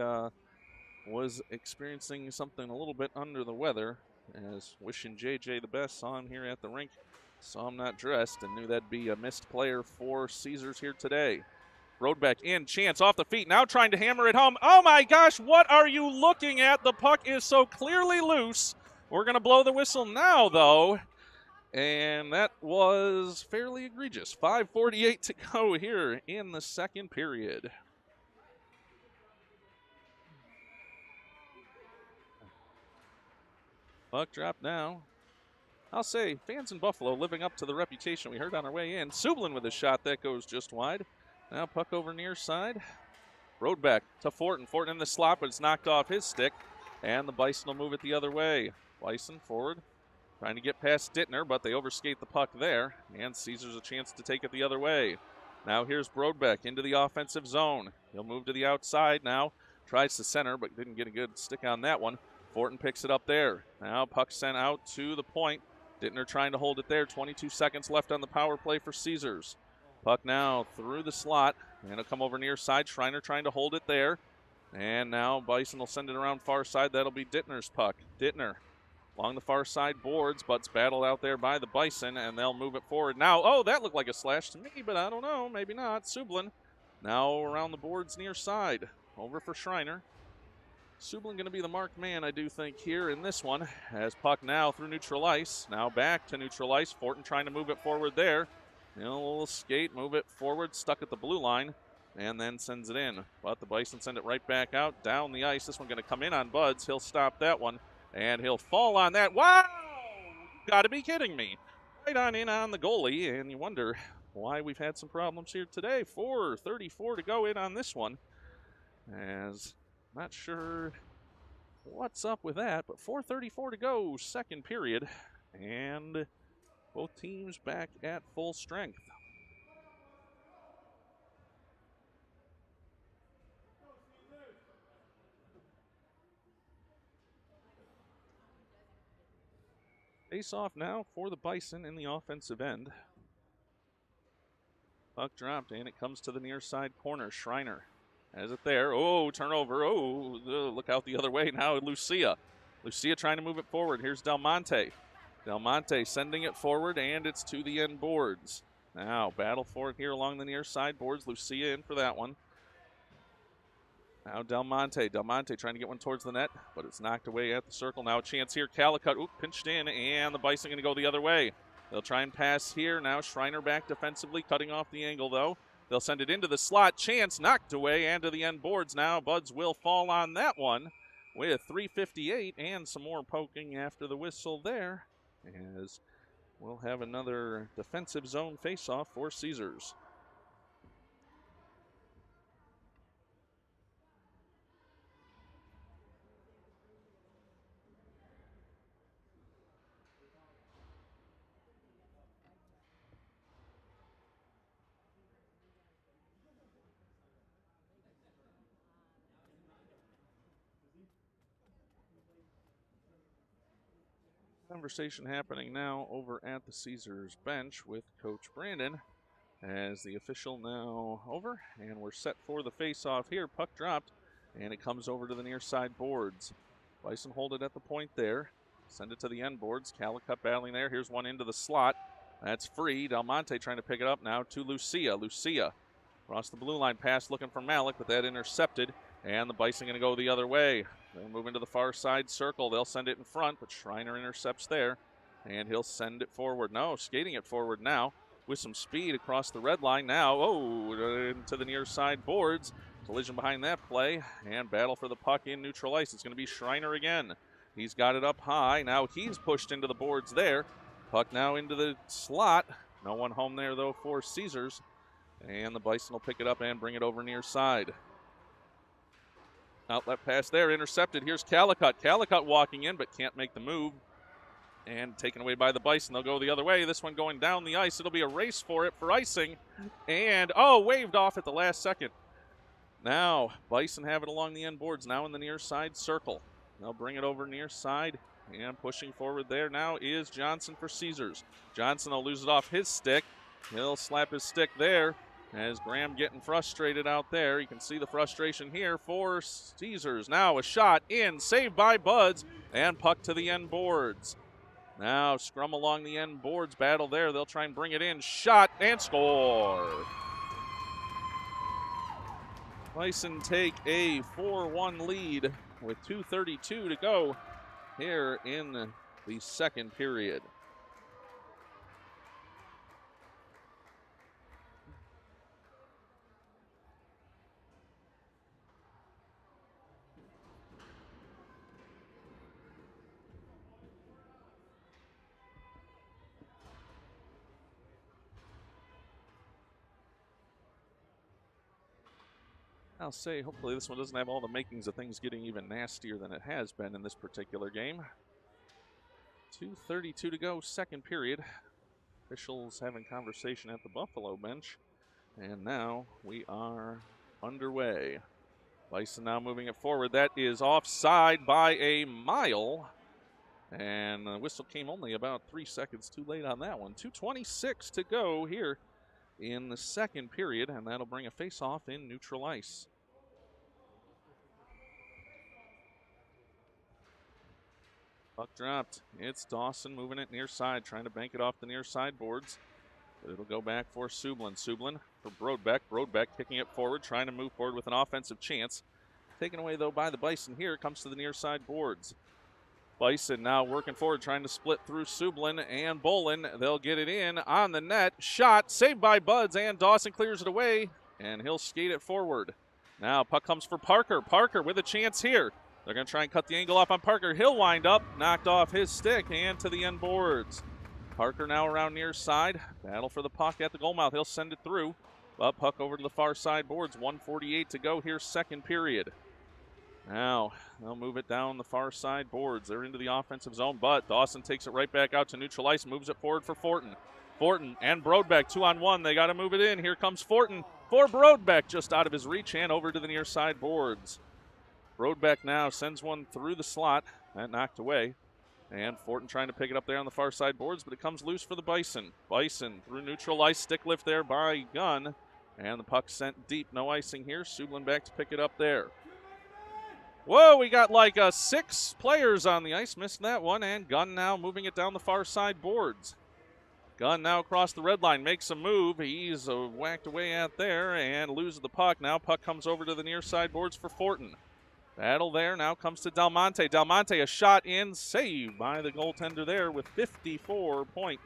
was experiencing something a little bit under the weather. As wishing J.J. the best, saw him here at the rink, saw him not dressed, and knew that'd be a missed player for Caesars here today. Roadback in, chance off the feet, now trying to hammer it home. Oh my gosh, what are you looking at? The puck is so clearly loose. We're going to blow the whistle now, though. And that was fairly egregious. 5:48 to go here in the second period. Puck drop now. I'll say, fans in Buffalo living up to the reputation we heard on our way in. Sublin with a shot that goes just wide. Now puck over near side. Roadback to Fortin. Fortin in the slot, but it's knocked off his stick. And the Bison will move it the other way. Bison forward, trying to get past Dittner, but they overskate the puck there. And Caesars a chance to take it the other way. Now here's Brodbeck into the offensive zone. He'll move to the outside now. Tries to center, but didn't get a good stick on that one. Fortin picks it up there. Now puck sent out to the point. Dittner trying to hold it there. 22 seconds left on the power play for Caesars. Puck now through the slot, and it'll come over near side. Schreiner trying to hold it there. And now Bison will send it around far side. That'll be Dittner's puck. Dittner along the far side boards, but it's battled out there by the Bison, and they'll move it forward now. Oh, that looked like a slash to me, but I don't know. Maybe not. Sublin now around the boards near side. Over for Schreiner. Sublin going to be the marked man, I do think, here in this one. As puck now through neutral ice. Now back to neutral ice. Fortin trying to move it forward there. A little skate, move it forward, stuck at the blue line, and then sends it in. But the Bison send it right back out, down the ice. This one going to come in on Buds. He'll stop that one, and he'll fall on that. Wow! Got to be kidding me. Right on in on the goalie, and you wonder why we've had some problems here today. 4:34 to go in on this one. As not sure what's up with that, but 4:34 to go, second period, and both teams back at full strength. Face off now for the Bison in the offensive end. Puck dropped, and it comes to the near side corner. Schreiner Has it there. Oh, turnover. Oh, look out the other way now. Lucia. Lucia trying to move it forward. Here's Del Monte. Del Monte sending it forward, and it's to the end boards. Now, battle for it here along the near side boards. Lucia in for that one. Now Del Monte. Del Monte trying to get one towards the net, but it's knocked away at the circle. Now a chance here. Calicut, pinched in, and the Bison going to go the other way. They'll try and pass here. Now Schreiner back defensively, cutting off the angle, though. They'll send it into the slot. Chance knocked away and to the end boards. Now Buds will fall on that one with 3:58 and some more poking after the whistle there, as we'll have another defensive zone faceoff for Caesars. Conversation happening now over at the Caesars bench with Coach Brandon, as the official now over, and we're set for the face-off here. Puck dropped, and it comes over to the near side boards. Bison hold it at the point there. Send it to the end boards. Calicut battling there. Here's one into the slot. That's free. Del Monte trying to pick it up now to Lucia. Lucia across the blue line pass looking for Malik, but that intercepted, and the Bison going to go the other way. They'll move into the far side circle. They'll send it in front, but Schreiner intercepts there, and he'll send it forward. No, skating it forward now with some speed across the red line. Now, into the near side boards. Collision behind that play, and battle for the puck in neutral ice. It's going to be Schreiner again. He's got it up high. Now he's pushed into the boards there. Puck now into the slot. No one home there, though, for Caesars. And the Bison will pick it up and bring it over near side. Outlet pass there, intercepted. Here's Calicut. Calicut walking in, but can't make the move. And taken away by the Bison. They'll go the other way. This one going down the ice. It'll be a race for it for icing. And, waved off at the last second. Now, Bison have it along the end boards, now in the near side circle. They'll bring it over near side, and pushing forward there now is Johnson for Caesars. Johnson will lose it off his stick. He'll slap his stick there, as Graham getting frustrated out there. You can see the frustration here for Caesars. Now a shot in, saved by Buds, and puck to the end boards. Now scrum along the end boards, battle there. They'll try and bring it in, shot, and score. Bison take a 4-1 lead with 2:32 to go here in the second period. I'll say hopefully this one doesn't have all the makings of things getting even nastier than it has been in this particular game. 2:32 to go, second period. Officials having conversation at the Buffalo bench. And now we are underway. Bison now moving it forward. That is offside by a mile. And the whistle came only about 3 seconds too late on that one. 2:26 to go here in the second period, and that'll bring a face-off in neutral ice. Puck dropped. It's Dawson moving it near side, trying to bank it off the near side boards. But it'll go back for Sublin. Sublin for Brodbeck. Brodbeck kicking it forward, trying to move forward with an offensive chance. Taken away, though, by the Bison here. Comes to the near side boards. Bison now working forward, trying to split through Sublin and Bolin. They'll get it in on the net. Shot, saved by Buds, and Dawson clears it away, and he'll skate it forward. Now puck comes for Parker. Parker with a chance here. They're going to try and cut the angle off on Parker. He'll wind up, knocked off his stick, and to the end boards. Parker now around near side. Battle for the puck at the goal mouth. He'll send it through. But puck over to the far side boards. 1:48 to go here, second period. Now, they'll move it down the far side boards. They're into the offensive zone, but Dawson takes it right back out to neutral ice, moves it forward for Fortin. Fortin and Brodbeck, 2-on-1. They got to move it in. Here comes Fortin for Brodbeck, just out of his reach and over to the near side boards. Brodbeck now sends one through the slot. That knocked away. And Fortin trying to pick it up there on the far side boards, but it comes loose for the Bison. Bison through neutral ice, stick lift there by Gunn. And the puck sent deep. No icing here. Sublin back to pick it up there. Whoa, we got like 6 players on the ice. Missed that one. And Gunn now moving it down the far side boards. Gunn now across the red line, makes a move. He's whacked away at there and loses the puck. Now puck comes over to the near side boards for Fortin. Battle there now comes to Del Monte. Del Monte, a shot in, saved by the goaltender there with 54.6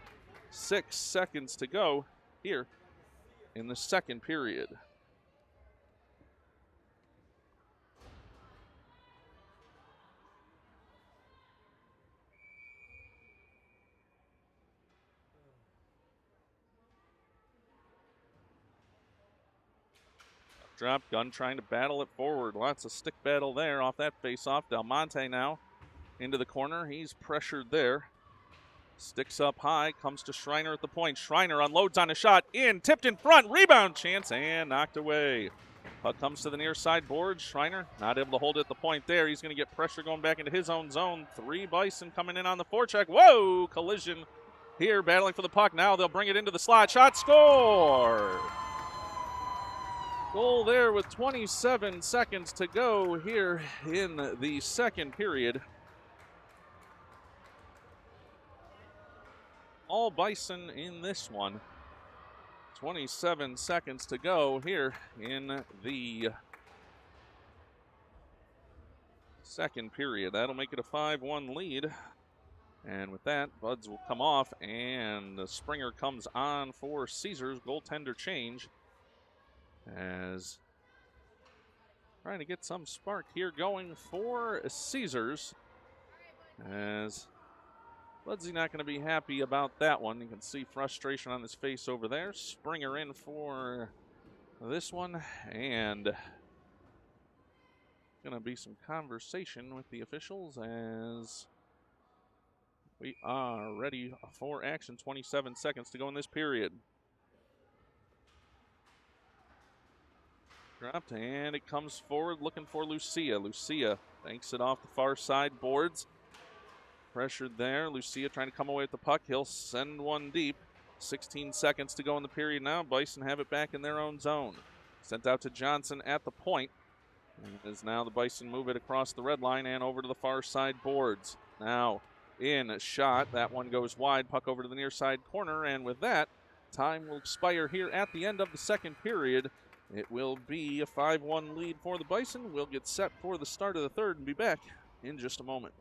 seconds to go here in the second period. Drop, Gunn trying to battle it forward. Lots of stick battle there off that face-off. Del Monte now into the corner. He's pressured there. Sticks up high, comes to Schreiner at the point. Schreiner unloads on a shot, in, tipped in front, rebound chance, and knocked away. Puck comes to the near side board. Schreiner not able to hold it at the point there. He's going to get pressure going back into his own zone. 3 Bison coming in on the forecheck. Whoa, collision here, battling for the puck. Now they'll bring it into the slot. Shot, score! Goal there with 27 seconds to go here in the second period. All Bison in this one. 27 seconds to go here in the second period. That'll make it a 5-1 lead. And with that, Buds will come off, and Springer comes on for Caesars. Goaltender change. As trying to get some spark here going for Caesars. As Budsy not going to be happy about that one. You can see frustration on his face over there. Springer in for this one, and going to be some conversation with the officials as we are ready for action. 27 seconds to go in this period. Dropped, and it comes forward looking for Lucia. Lucia banks it off the far side boards. Pressured there. Lucia trying to come away with the puck. He'll send one deep. 16 seconds to go in the period now. Bison have it back in their own zone. Sent out to Johnson at the point. And as now the Bison move it across the red line and over to the far side boards. Now in a shot. That one goes wide. Puck over to the near side corner. And with that, time will expire here at the end of the second period. It will be a 5-1 lead for the Bison. We'll get set for the start of the third and be back in just a moment.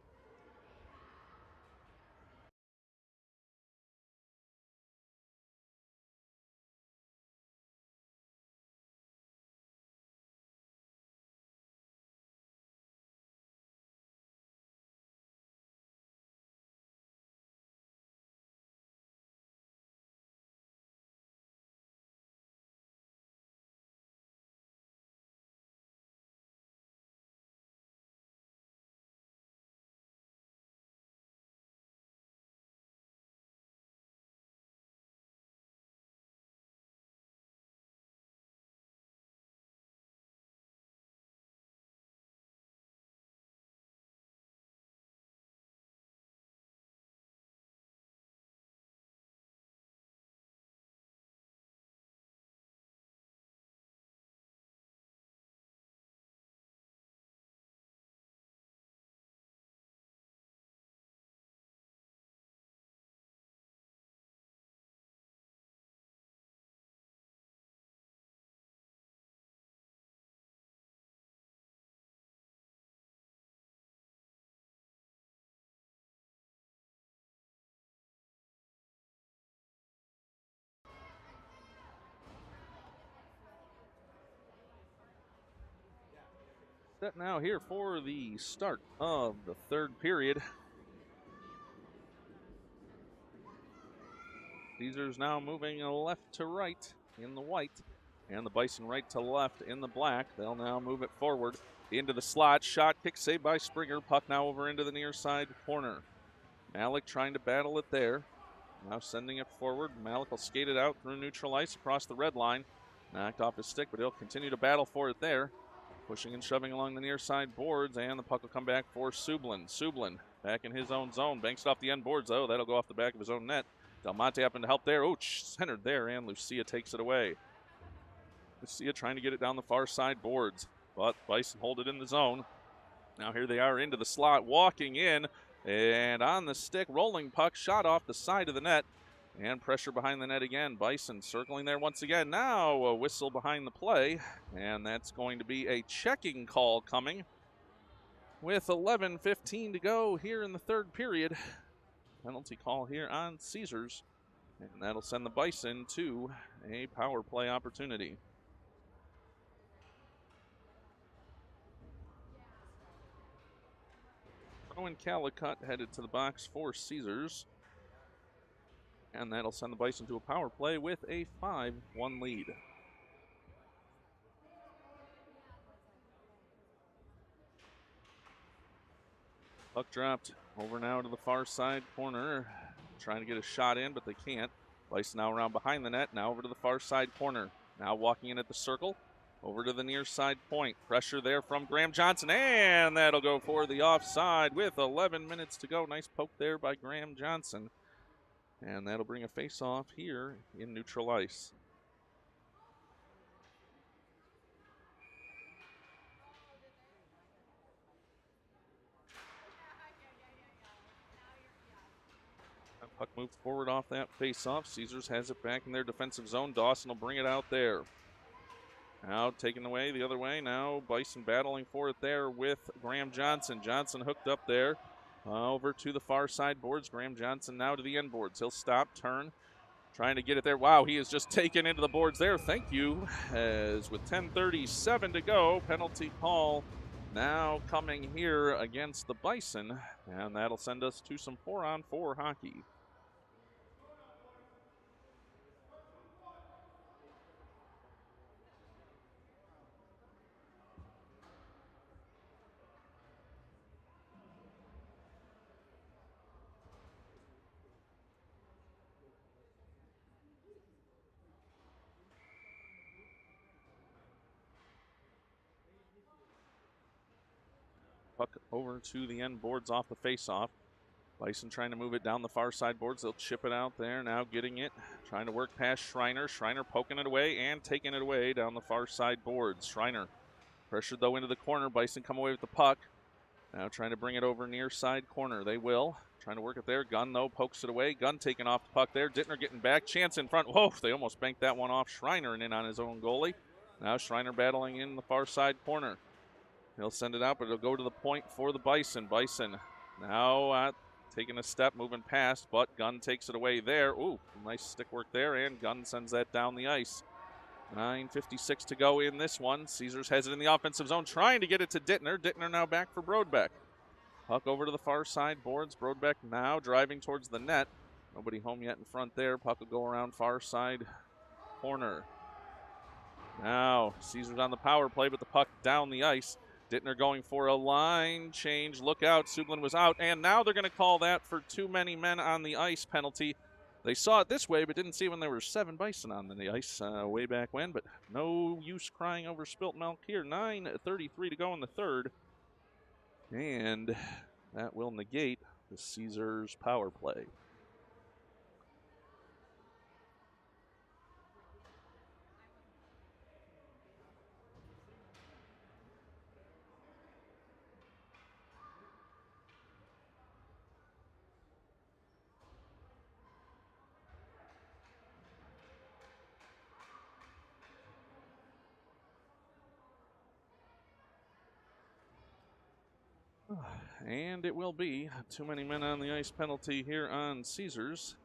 Set now here for the start of the third period. Caesars now moving left to right in the white, and the Bison right to left in the black. They'll now move it forward into the slot. Shot, kick saved by Springer. Puck now over into the near side corner. Malik trying to battle it there. Now sending it forward. Malik will skate it out through neutral ice across the red line. Knocked off his stick, but he'll continue to battle for it there. Pushing and shoving along the near side boards, and the puck will come back for Sublin. Sublin back in his own zone. Banks it off the end boards, though. That'll go off the back of his own net. Del Monte happened to help there. Oh, centered there, and Lucia takes it away. Lucia trying to get it down the far side boards, but Bison hold it in the zone. Now here they are into the slot, walking in, and on the stick, rolling puck, shot off the side of the net, and pressure behind the net again. Bison circling there once again. Now a whistle behind the play, and that's going to be a checking call coming with 11:15 to go here in the third period. Penalty call here on Caesars, and that'll send the Bison to a power play opportunity. Owen Calicut headed to the box for Caesars, and that'll send the Bison to a power play with a 5-1 lead. Puck dropped over now to the far side corner, trying to get a shot in, but they can't. Bison now around behind the net, now over to the far side corner. Now walking in at the circle, over to the near side point. Pressure there from Graham Johnson, and that'll go for the offside with 11 minutes to go. Nice poke there by Graham Johnson, and that'll bring a face-off here in neutral ice. Puck moved forward off that face-off. Caesars has it back in their defensive zone. Dawson will bring it out there. Now taken away the other way. Now Bison battling for it there with Graham Johnson. Johnson hooked up there over to the far side boards. Graham Johnson now to the end boards. He'll stop, turn, trying to get it there. Wow, he is just taken into the boards there. Thank you. As with 10:37 to go, penalty call now coming here against the Bison, and that'll send us to some 4-on-4 hockey. Puck over to the end boards off the face-off. Bison trying to move it down the far side boards. They'll chip it out there. Now getting it. Trying to work past Schreiner. Schreiner poking it away and taking it away down the far side boards. Schreiner pressured though into the corner. Bison come away with the puck. Now trying to bring it over near side corner. They will. Trying to work it there. Gunn though pokes it away. Gunn taking off the puck there. Dittner getting back. Chance in front. Whoa, they almost banked that one off Schreiner and in on his own goalie. Now Schreiner battling in the far side corner. He'll send it out, but it'll go to the point for the Bison. Bison now taking a step, moving past, but Gunn takes it away there. Ooh, nice stick work there, and Gunn sends that down the ice. 9:56 to go in this one. Caesars has it in the offensive zone, trying to get it to Dittner. Dittner now back for Brodbeck. Puck over to the far side boards. Brodbeck now driving towards the net. Nobody home yet in front there. Puck will go around far side corner. Now Caesars on the power play, but the puck down the ice. Dittner going for a line change. Look out, Sublin was out, and now they're going to call that for too many men on the ice penalty. They saw it this way, but didn't see when there were 7 Bison on the ice way back when, but no use crying over spilt milk here. 9:33 to go in the third, and that will negate the Caesars power play. And it will be too many men on the ice penalty here on Caesars.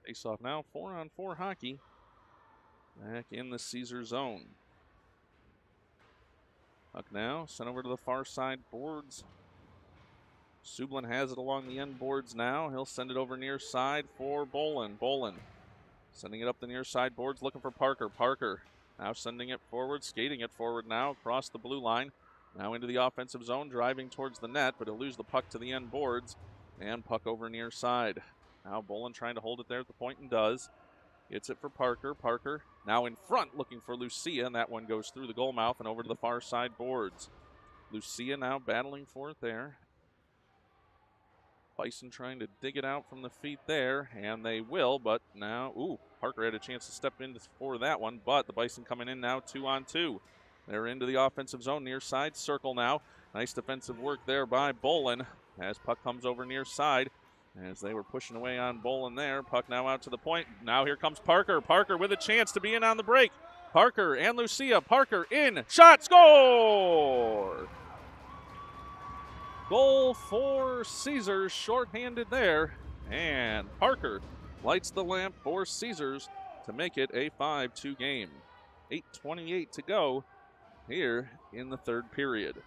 Face off now, 4-on-4 hockey. Back in the Caesar zone. Puck now, sent over to the far side boards. Sublin has it along the end boards now. He'll send it over near side for Bolin. Bolin sending it up the near side boards, looking for Parker. Parker now sending it forward, skating it forward now across the blue line. Now into the offensive zone, driving towards the net, but he'll lose the puck to the end boards. And puck over near side. Now Bolin trying to hold it there at the point and does. Gets it for Parker. Parker now in front looking for Lucia, and that one goes through the goal mouth and over to the far side boards. Lucia now battling for it there. Bison trying to dig it out from the feet there, and they will, but now, Parker had a chance to step in for that one, but the Bison coming in now 2-on-2. They're into the offensive zone, near side circle now. Nice defensive work there by Bolin as puck comes over near side. As they were pushing away on Bolin there, puck now out to the point. Now here comes Parker. Parker with a chance to be in on the break. Parker and Lucia. Parker in, shot, score! Goal for Caesars, shorthanded there. And Parker lights the lamp for Caesars to make it a 5-2 game. 8:28 to go here in the third period.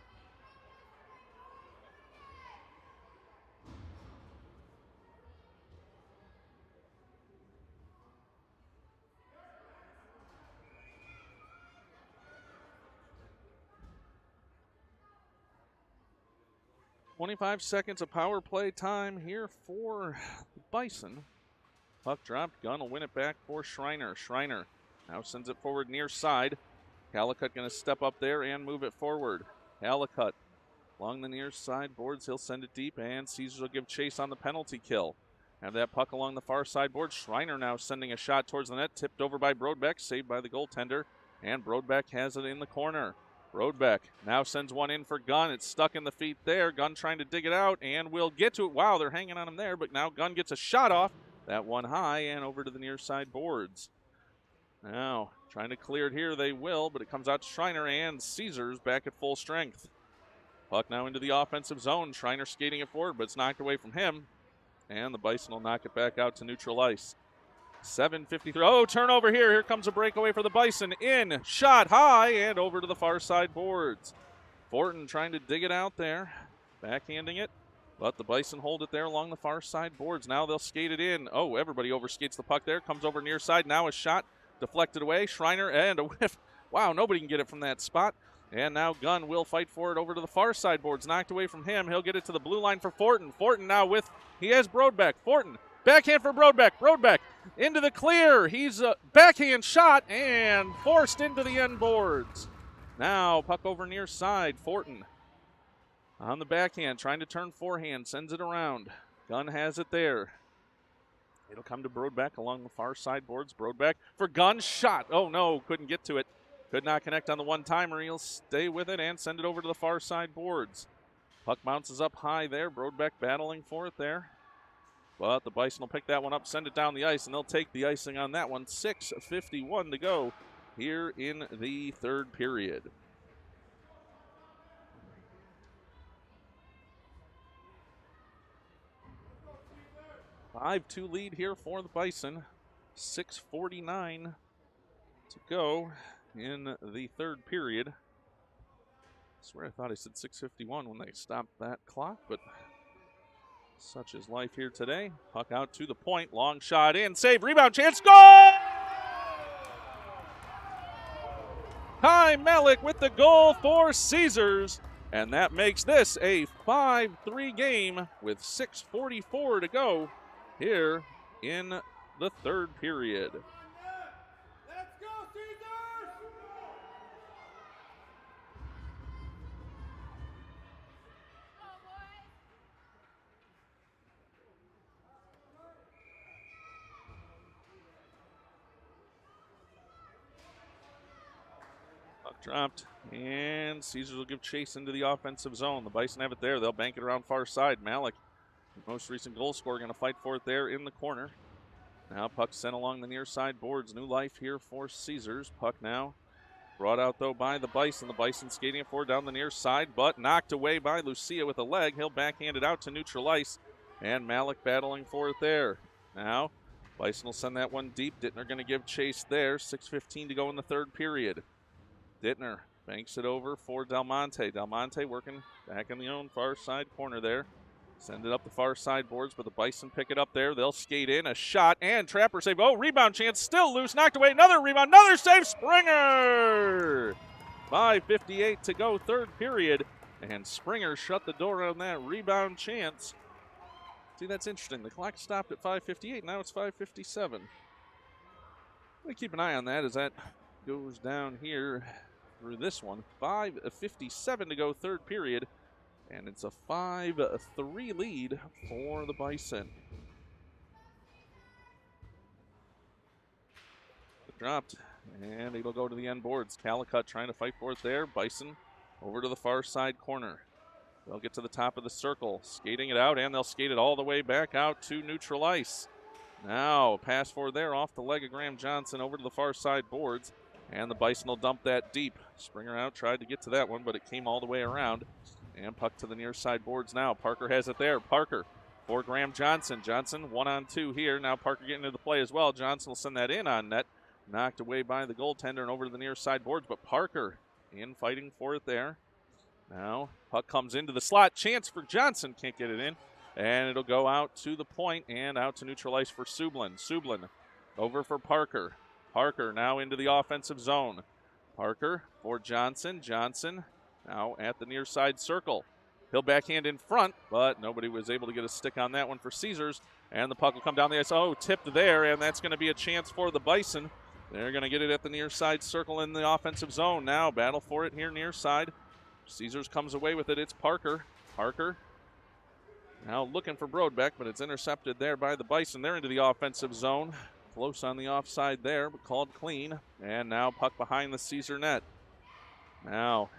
"25 seconds of power play time here for the Bison. Puck dropped. Gunn will win it back for Schreiner. Schreiner now sends it forward near side. Hallecut going to step up there and move it forward. Hallecut along the near side boards. He'll send it deep, and Caesars will give chase on the penalty kill. Have that puck along the far side board. Schreiner now sending a shot towards the net. Tipped over by Brodbeck. Saved by the goaltender. And Brodbeck has it in the corner. Brodbeck now sends one in for Gunn. It's stuck in the feet there. Gunn trying to dig it out and will get to it. Wow, they're hanging on him there, but now Gunn gets a shot off. That one high and over to the near side boards. Now trying to clear it here. They will, but it comes out to Schreiner and Caesars back at full strength. Puck now into the offensive zone. Schreiner skating it forward, but it's knocked away from him. And the Bison will knock it back out to neutral ice. 7:53. Oh, turnover here. Here comes a breakaway for the Bison. In, shot high, and over to the far side boards. Fortin trying to dig it out there. Backhanding it. But the Bison hold it there along the far side boards. Now they'll skate it in. Oh, everybody overskates the puck there. Comes over near side. Now a shot deflected away. Schreiner and a whiff. Wow, nobody can get it from that spot. And now Gunn will fight for it over to the far side boards. Knocked away from him. He'll get it to the blue line for Fortin. Fortin now with, he has Brodbeck. Fortin, backhand for Brodbeck. Brodbeck into the clear. He's a backhand shot and forced into the end boards. Now puck over near side. Fortin on the backhand, trying to turn forehand, sends it around. Gunn has it there. It'll come to Brodbeck along the far side boards. Brodbeck for Gunn, shot. Oh no, couldn't get to it. Could not connect on the one-timer. He'll stay with it and send it over to the far side boards. Puck bounces up high there. Brodbeck battling for it there. But the Bison will pick that one up, send it down the ice, and they'll take the icing on that one. 6:51 to go here in the third period. A 5-2 lead here for the Bison. 6:49 to go in the third period. I swear I thought I said 6:51 when they stopped that clock, but such is life here today. Puck out to the point, long shot in, save, rebound chance, goal! Ty Malik with the goal for Caesars, and that makes this a 5-3 game with 6:44 to go here in the third period. Let's go, Caesars! Puck dropped, and Caesars will give chase into the offensive zone. The Bison have it there. They'll bank it around far side. Malik, the most recent goal scorer, going to fight for it there in the corner. Now puck sent along the near side boards. New life here for Caesars. Puck now brought out, though, by the Bison. The Bison skating it forward down the near side, but knocked away by Lucia with a leg. He'll backhand it out to neutral ice, and Malik battling for it there. Now Bison will send that one deep. Dittner going to give chase there. 6:15 to go in the third period. Dittner banks it over for Del Monte. Del Monte working back in the own far side corner there. Send it up the far side boards, but the Bison pick it up there. They'll skate in, a shot, and Trapper save. Oh, rebound chance, still loose, knocked away. Another rebound, another save, Springer! 5:58 to go, third period, and Springer shut the door on that rebound chance. See, that's interesting. The clock stopped at 5:58, now it's 5:57. I'm going to keep an eye on that as that goes down here through this one. 5:57 to go, third period. And it's a 5-3 lead for the Bison. Dropped, and it'll go to the end boards. Calicut trying to fight for it there. Bison over to the far side corner. They'll get to the top of the circle, skating it out, and they'll skate it all the way back out to neutral ice. Now, pass forward there off the leg of Graham Johnson over to the far side boards, and the Bison will dump that deep. Springer out, tried to get to that one, but it came all the way around. And puck to the near side boards now. Parker has it there. Parker for Graham Johnson. Johnson 1-on-2 here. Now Parker getting into the play as well. Johnson will send that in on net. Knocked away by the goaltender and over to the near side boards, but Parker in fighting for it there. Now puck comes into the slot. Chance for Johnson. Can't get it in. And it'll go out to the point and out to neutral ice for Sublin. Sublin over for Parker. Parker now into the offensive zone. Parker for Johnson. Johnson now at the near side circle. He'll backhand in front, but nobody was able to get a stick on that one for Caesars. And the puck will come down the ice. Oh, tipped there, and that's going to be a chance for the Bison. They're going to get it at the near side circle in the offensive zone. Now battle for it here near side. Caesars comes away with it. It's Parker. Parker now looking for Brodbeck, but it's intercepted there by the Bison. They're into the offensive zone. Close on the offside there, but called clean. And now puck behind the Caesar net. Now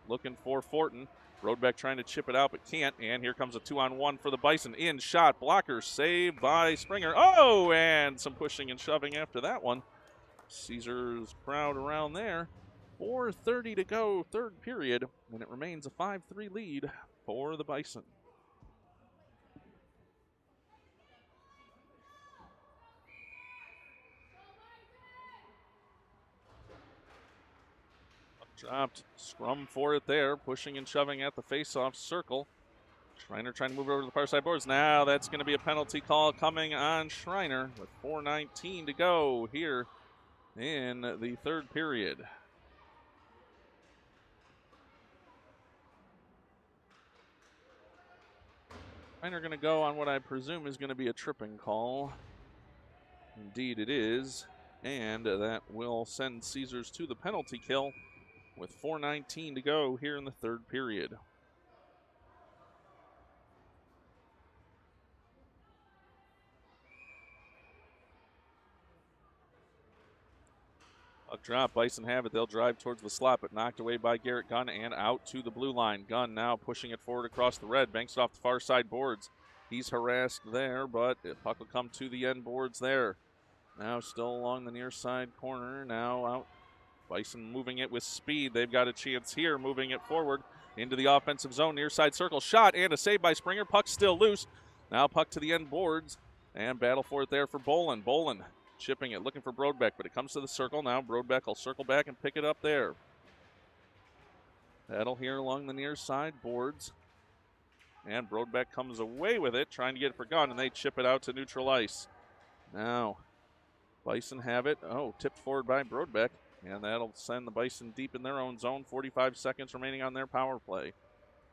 looking for Fortin. Brodbeck trying to chip it out, but can't. And here comes a 2-on-1 for the Bison. In shot, blocker, saved by Springer. Oh, and some pushing and shoving after that one. Caesars crowd around there. 4:30 to go, third period, and it remains a 5-3 lead for the Bison. Dropped, scrum for it there, pushing and shoving at the face-off circle. Schreiner trying to move over to the far side boards. Now that's going to be a penalty call coming on Schreiner with 4:19 to go here in the third period. Schreiner going to go on what I presume is going to be a tripping call. Indeed it is, and that will send Caesars to the penalty kill with 4:19 to go here in the third period. Puck drop, Bison have it. They'll drive towards the slot, but knocked away by Garrett Gunn and out to the blue line. Gunn now pushing it forward across the red, banks it off the far side boards. He's harassed there, but the puck will come to the end boards there. Now still along the near side corner, now out. Bison moving it with speed. They've got a chance here, moving it forward into the offensive zone. Near side circle, shot and a save by Springer. Puck still loose. Now puck to the end boards and battle for it there for Bolin. Bolin chipping it, looking for Brodbeck, but it comes to the circle. Now Brodbeck will circle back and pick it up there. Battle here along the near side boards. And Brodbeck comes away with it, trying to get it for Gunn, and they chip it out to neutral ice. Now Bison have it. Oh, tipped forward by Brodbeck. And that'll send the Bison deep in their own zone. 45 seconds remaining on their power play.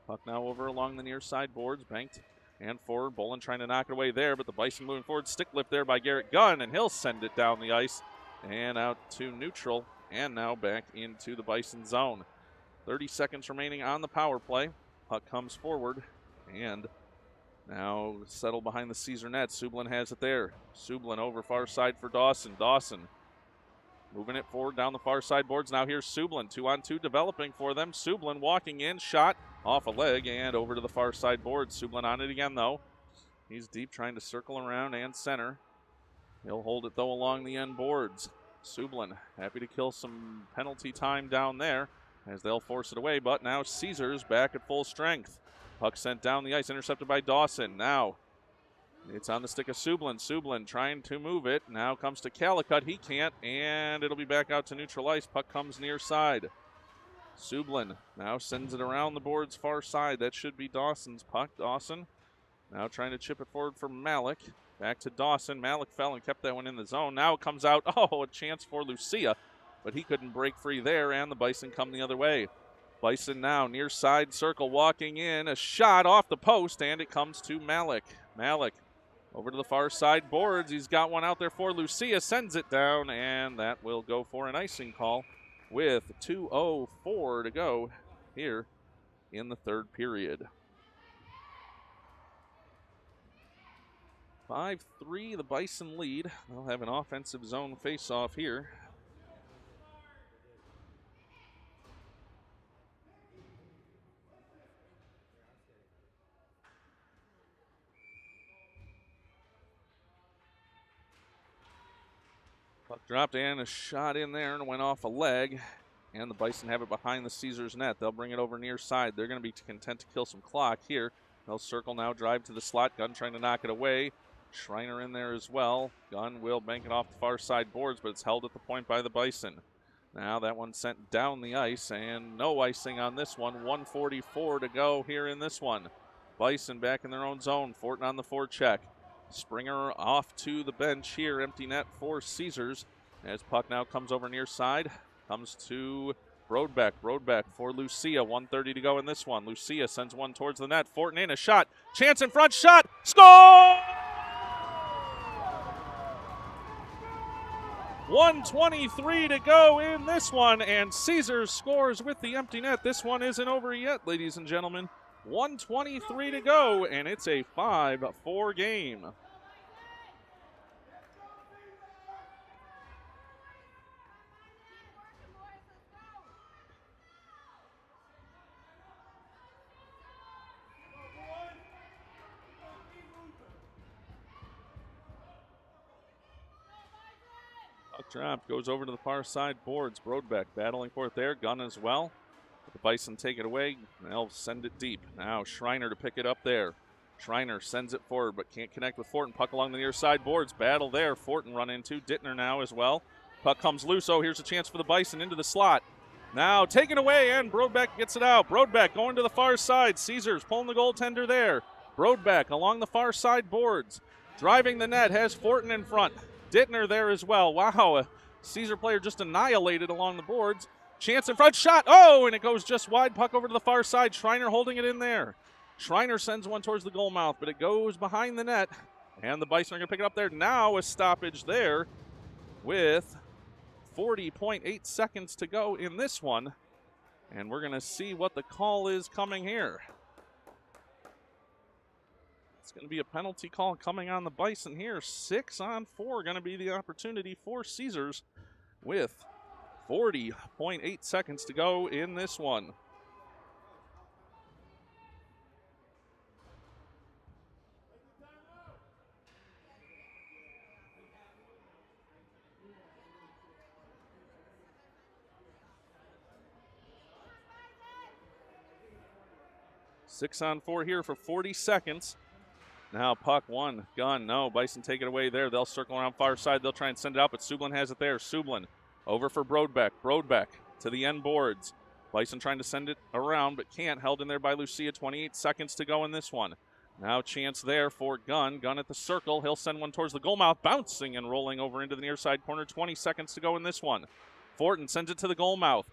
Puck now over along the near side boards. Banked and forward. Bolin trying to knock it away there, but the Bison moving forward. Stick lift there by Garrett Gunn, and he'll send it down the ice and out to neutral. And now back into the Bison zone. 30 seconds remaining on the power play. Puck comes forward and now settled behind the Caesar net. Sublin has it there. Sublin over far side for Dawson. Dawson moving it forward down the far side boards. Now here's Sublin. 2-on-2 developing for them. Sublin walking in, shot off a leg and over to the far side boards. Sublin on it again, though. He's deep, trying to circle around and center. He'll hold it, though, along the end boards. Sublin happy to kill some penalty time down there as they'll force it away. But now Caesars back at full strength. Puck sent down the ice, intercepted by Dawson. Now it's on the stick of Sublin. Sublin trying to move it. Now comes to Calicut. He can't, and it'll be back out to neutral ice. Puck comes near side. Sublin now sends it around the boards far side. That should be Dawson's puck. Dawson now trying to chip it forward for Malik. Back to Dawson. Malik fell and kept that one in the zone. Now it comes out. Oh, a chance for Lucia, but he couldn't break free there, and the Bison come the other way. Bison now near side circle, walking in. A shot off the post, and it comes to Malik. Malik over to the far side boards. He's got one out there for Lucia. Sends it down, and that will go for an icing call with 2:04 to go here in the third period. 5-3, the Bison lead. They'll have an offensive zone face-off here. Puck dropped and a shot in there and went off a leg. And the Bison have it behind the Caesars net. They'll bring it over near side. They're going to be content to kill some clock here. They'll circle now, drive to the slot. Gunn trying to knock it away. Schreiner in there as well. Gunn will bank it off the far side boards, but it's held at the point by the Bison. Now that one sent down the ice, and no icing on this one. 1:44 to go here in this one. Bison back in their own zone. Fortin on the forecheck. Springer off to the bench here. Empty net for Caesars. As puck now comes over near side. Comes to Brodbeck. Brodbeck for Lucia. 1:30 to go in this one. Lucia sends one towards the net. Fortin in a shot. Chance in front. Shot. Score! 1:23 to go in this one, and Caesars scores with the empty net. This one isn't over yet, ladies and gentlemen. 1:23 to go, and it's a 5-4 game. Puck drop goes over to the far side boards. Brodbeck battling for it there. Gunn as well. The Bison take it away. They'll send it deep. Now Schreiner to pick it up there. Schreiner sends it forward but can't connect with Fortin. Puck along the near side boards. Battle there. Fortin run into. Dittner now as well. Puck comes loose. Oh, here's a chance for the Bison into the slot. Now taken away, and Brodbeck gets it out. Brodbeck going to the far side. Caesars pulling the goaltender there. Brodbeck along the far side boards. Driving the net, has Fortin in front. Dittner there as well. Wow, a Caesar player just annihilated along the boards. Chance in front, shot. Oh, and it goes just wide. Puck over to the far side. Schreiner holding it in there. Schreiner sends one towards the goal mouth, but it goes behind the net. And the Bison are going to pick it up there. Now a stoppage there with 40.8 seconds to go in this one. And we're going to see what the call is coming here. It's going to be a penalty call coming on the Bison here. 6-on-4 going to be the opportunity for Caesars with 40.8 seconds to go in this one. Six on four here for 40 seconds. Now puck one, Gunn, no, Bison take it away there. They'll circle around far side. They'll try and send it out, but Sublin has it there. Sublin over for Brodbeck. Brodbeck to the end boards. Bison trying to send it around, but can't. Held in there by Lucia. 28 seconds to go in this one. Now chance there for Gunn. Gunn at the circle. He'll send one towards the goal mouth, bouncing and rolling over into the near side corner. 20 seconds to go in this one. Fortin sends it to the goal mouth.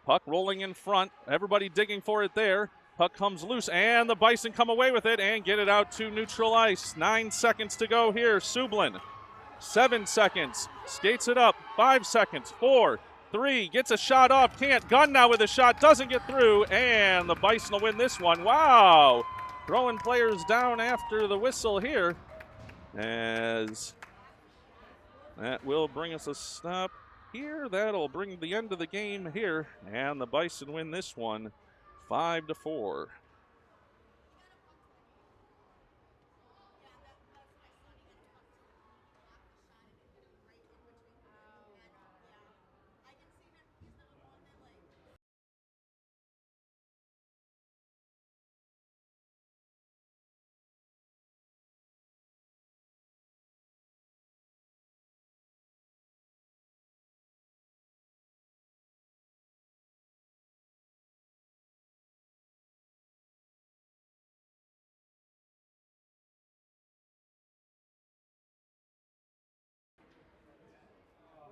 Puck rolling in front. Everybody digging for it there. Puck comes loose, and the Bison come away with it and get it out to neutral ice. 9 seconds to go here. Sublin, 7 seconds, skates it up. 5 seconds, 4, 3, gets a shot off, can't. Gunn now with a shot, doesn't get through, and the Bison will win this one. Wow, throwing players down after the whistle here, as that will bring us a stop here. That'll bring the end of the game here, and the Bison win this one 5-4.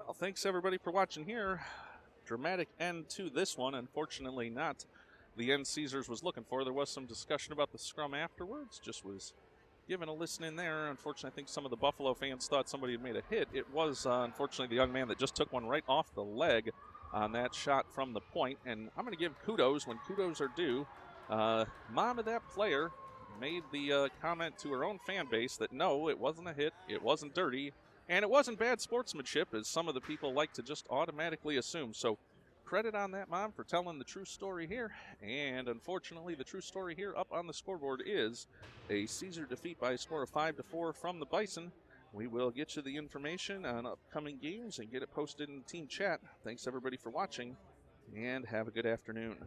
Well, thanks everybody for watching here. Dramatic end to this one. Unfortunately, not the end Caesars was looking for. There was some discussion about the scrum afterwards. Just was given a listen in there. Unfortunately, I think some of the Buffalo fans thought somebody had made a hit. It was, unfortunately, the young man that just took one right off the leg on that shot from the point. And I'm going to give kudos when kudos are due. Mom of that player made the comment to her own fan base that no, it wasn't a hit, it wasn't dirty, and it wasn't bad sportsmanship, as some of the people like to just automatically assume. So credit on that, Mom, for telling the true story here. And unfortunately, the true story here up on the scoreboard is a Caesar defeat by a score of 5-4 from the Bison. We will get you the information on upcoming games and get it posted in the team chat. Thanks, everybody, for watching, and have a good afternoon.